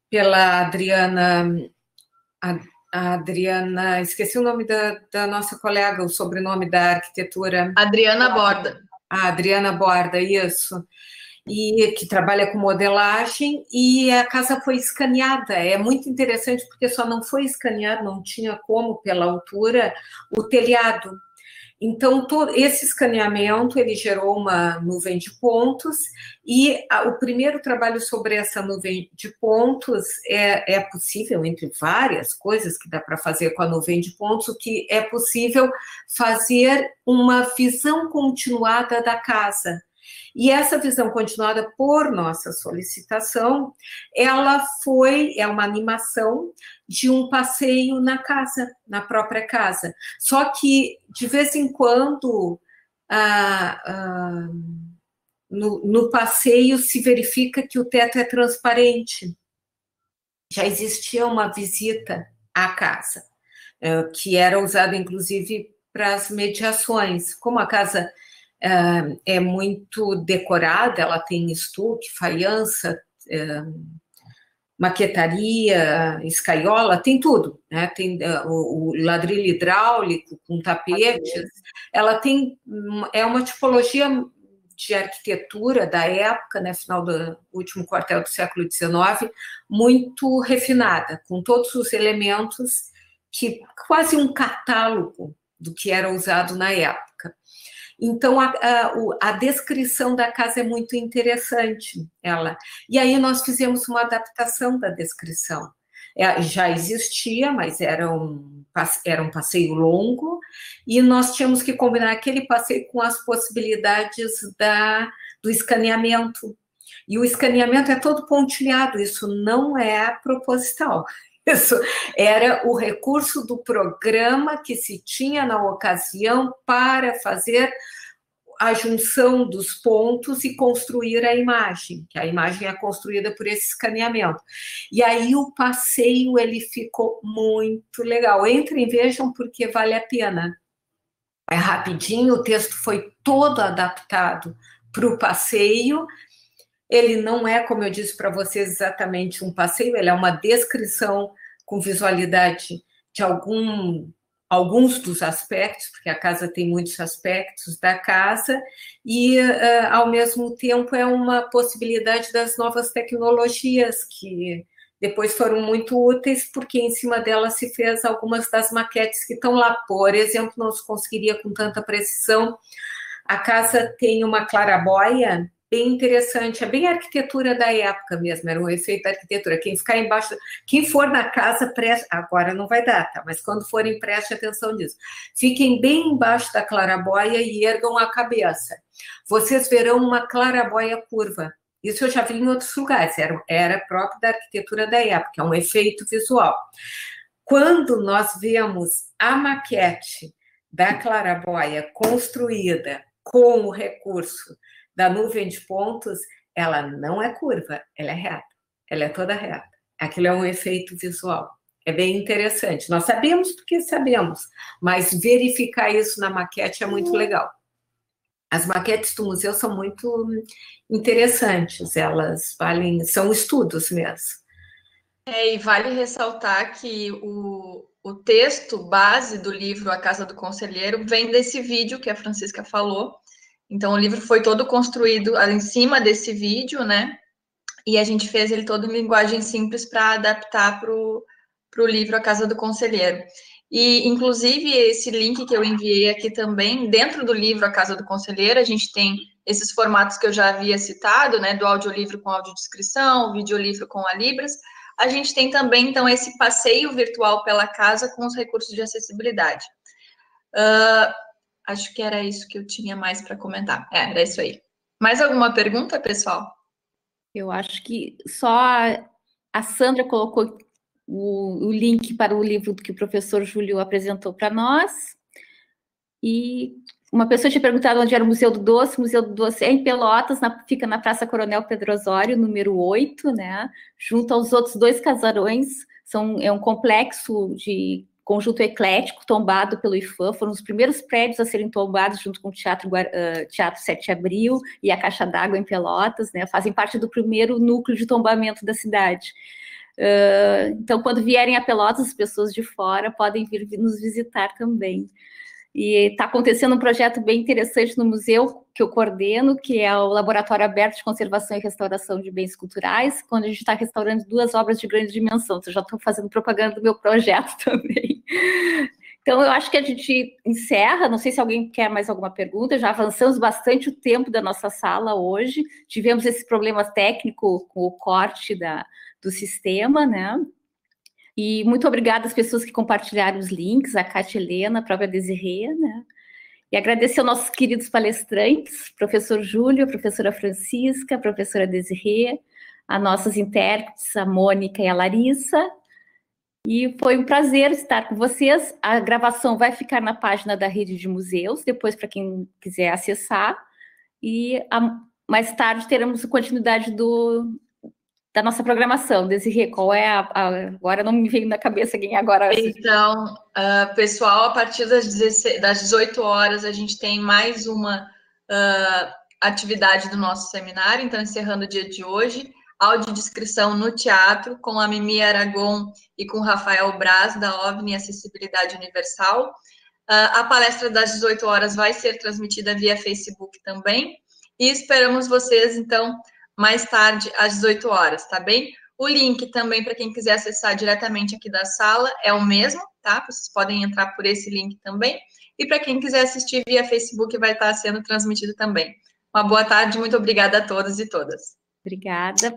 pela Adriana, esqueci o nome da nossa colega, o sobrenome da arquitetura. Adriana Borda. A Adriana Borda, isso. e que trabalha com modelagem, e a casa foi escaneada. É muito interessante porque só não foi escaneado, não tinha como, pela altura, o telhado. Então, esse escaneamento, ele gerou uma nuvem de pontos, e o primeiro trabalho sobre essa nuvem de pontos é possível, entre várias coisas que dá para fazer com a nuvem de pontos, o que é possível fazer uma visão continuada da casa. E essa visão continuada por nossa solicitação, ela é uma animação de um passeio na casa, na própria casa. Só que, de vez em quando, no passeio se verifica que o teto é transparente. Já existia uma visita à casa, que era usada, inclusive, para as mediações. Como a casa é muito decorada, ela tem estuque, faiança, maquetaria, escaiola, tem tudo, né? Tem o ladrilho hidráulico com tapetes, ela tem, é uma tipologia de arquitetura da época, né, final do último quartel do século XIX, muito refinada, com todos os elementos, quase um catálogo do que era usado na época. Então, a descrição da casa é muito interessante, E aí nós fizemos uma adaptação da descrição. Já existia, mas era um passeio longo, e nós tínhamos que combinar aquele passeio com as possibilidades do escaneamento. E o escaneamento é todo pontilhado, isso não é proposital. Isso era o recurso do programa que se tinha na ocasião para fazer a junção dos pontos e construir a imagem, que a imagem é construída por esse escaneamento. E aí o passeio, ele ficou muito legal. Entrem e vejam, porque vale a pena. É rapidinho, o texto foi todo adaptado para o passeio. Ele não é, como eu disse para vocês, exatamente um passeio, ele é uma descrição com visualidade de alguns dos aspectos, porque a casa tem muitos aspectos da casa, e, ao mesmo tempo, é uma possibilidade das novas tecnologias, que depois foram muito úteis, porque em cima delas se fez algumas das maquetes que estão lá. Por exemplo, não se conseguiria com tanta precisão. A casa tem uma claraboia bem interessante, é bem a arquitetura da época mesmo, era um efeito da arquitetura. Quem for na casa, agora não vai dar, tá? Mas quando forem, preste atenção nisso. Fiquem bem embaixo da claraboia e ergam a cabeça. Vocês verão uma claraboia curva. Isso eu já vi em outros lugares, era próprio da arquitetura da época, é um efeito visual. Quando nós vemos a maquete da claraboia construída com o recurso da nuvem de pontos, ela não é curva, ela é reta, ela é toda reta. Aquilo é um efeito visual. É bem interessante. Nós sabemos porque sabemos, mas verificar isso na maquete é muito legal. As maquetes do museu são muito interessantes, elas são estudos mesmo. E vale ressaltar que o texto base do livro A Casa do Conselheiro vem desse vídeo que a Francisca falou. Então, o livro foi todo construído em cima desse vídeo, né? E a gente fez ele todo em linguagem simples para adaptar para o livro A Casa do Conselheiro. E, inclusive, esse link que eu enviei aqui também, dentro do livro A Casa do Conselheiro, a gente tem esses formatos que eu já havia citado, né? Do audiolivro com audiodescrição, o videolivro com a Libras. A gente tem também, então, esse passeio virtual pela casa com os recursos de acessibilidade. Acho que era isso que eu tinha mais para comentar. Era isso aí. Mais alguma pergunta, pessoal? Eu acho que só a Sandra colocou o link para o livro que o professor Júlio apresentou para nós. E uma pessoa tinha perguntado onde era o Museu do Doce. O Museu do Doce é em Pelotas, fica na Praça Coronel Pedro Osório, número 8, né? Junto aos outros 2 casarões. É um complexo de conjunto eclético, tombado pelo IFAM, foram os primeiros prédios a serem tombados junto com o Teatro 7 de Abril e a Caixa d'Água em Pelotas, né, fazem parte do primeiro núcleo de tombamento da cidade. Então, quando vierem a Pelotas, as pessoas de fora podem vir nos visitar também. E está acontecendo um projeto bem interessante no museu que eu coordeno, que é o Laboratório Aberto de Conservação e Restauração de Bens Culturais, quando a gente está restaurando 2 obras de grande dimensão. Então, já estou fazendo propaganda do meu projeto também. Então, eu acho que a gente encerra. Não sei se alguém quer mais alguma pergunta. Já avançamos bastante o tempo da nossa sala hoje. Tivemos esse problema técnico com o corte do sistema, né? E muito obrigada às pessoas que compartilharam os links, a Cátia Helena, a própria Desirê, né? E agradecer aos nossos queridos palestrantes, professor Júlio, a professora Francisca, a professora Desirê, a nossas intérpretes, a Mônica e a Larissa. E foi um prazer estar com vocês. A gravação vai ficar na página da Rede de Museus, depois para quem quiser acessar. E mais tarde teremos a continuidade da nossa programação. Desirê, qual é agora não me veio na cabeça quem é agora. Então, pessoal, a partir das 18 horas, a gente tem mais uma atividade do nosso seminário, então, encerrando o dia de hoje, audiodescrição no teatro, com a Mimi Aragon e com o Rafael Braz, da OVNI Acessibilidade Universal. A palestra das 18 horas vai ser transmitida via Facebook também, e esperamos vocês, então, mais tarde, às 18 horas, tá bem? O link também, para quem quiser acessar diretamente aqui da sala, é o mesmo, tá? Vocês podem entrar por esse link também. E para quem quiser assistir via Facebook, vai estar sendo transmitido também. Uma boa tarde, muito obrigada a todos e todas. Obrigada.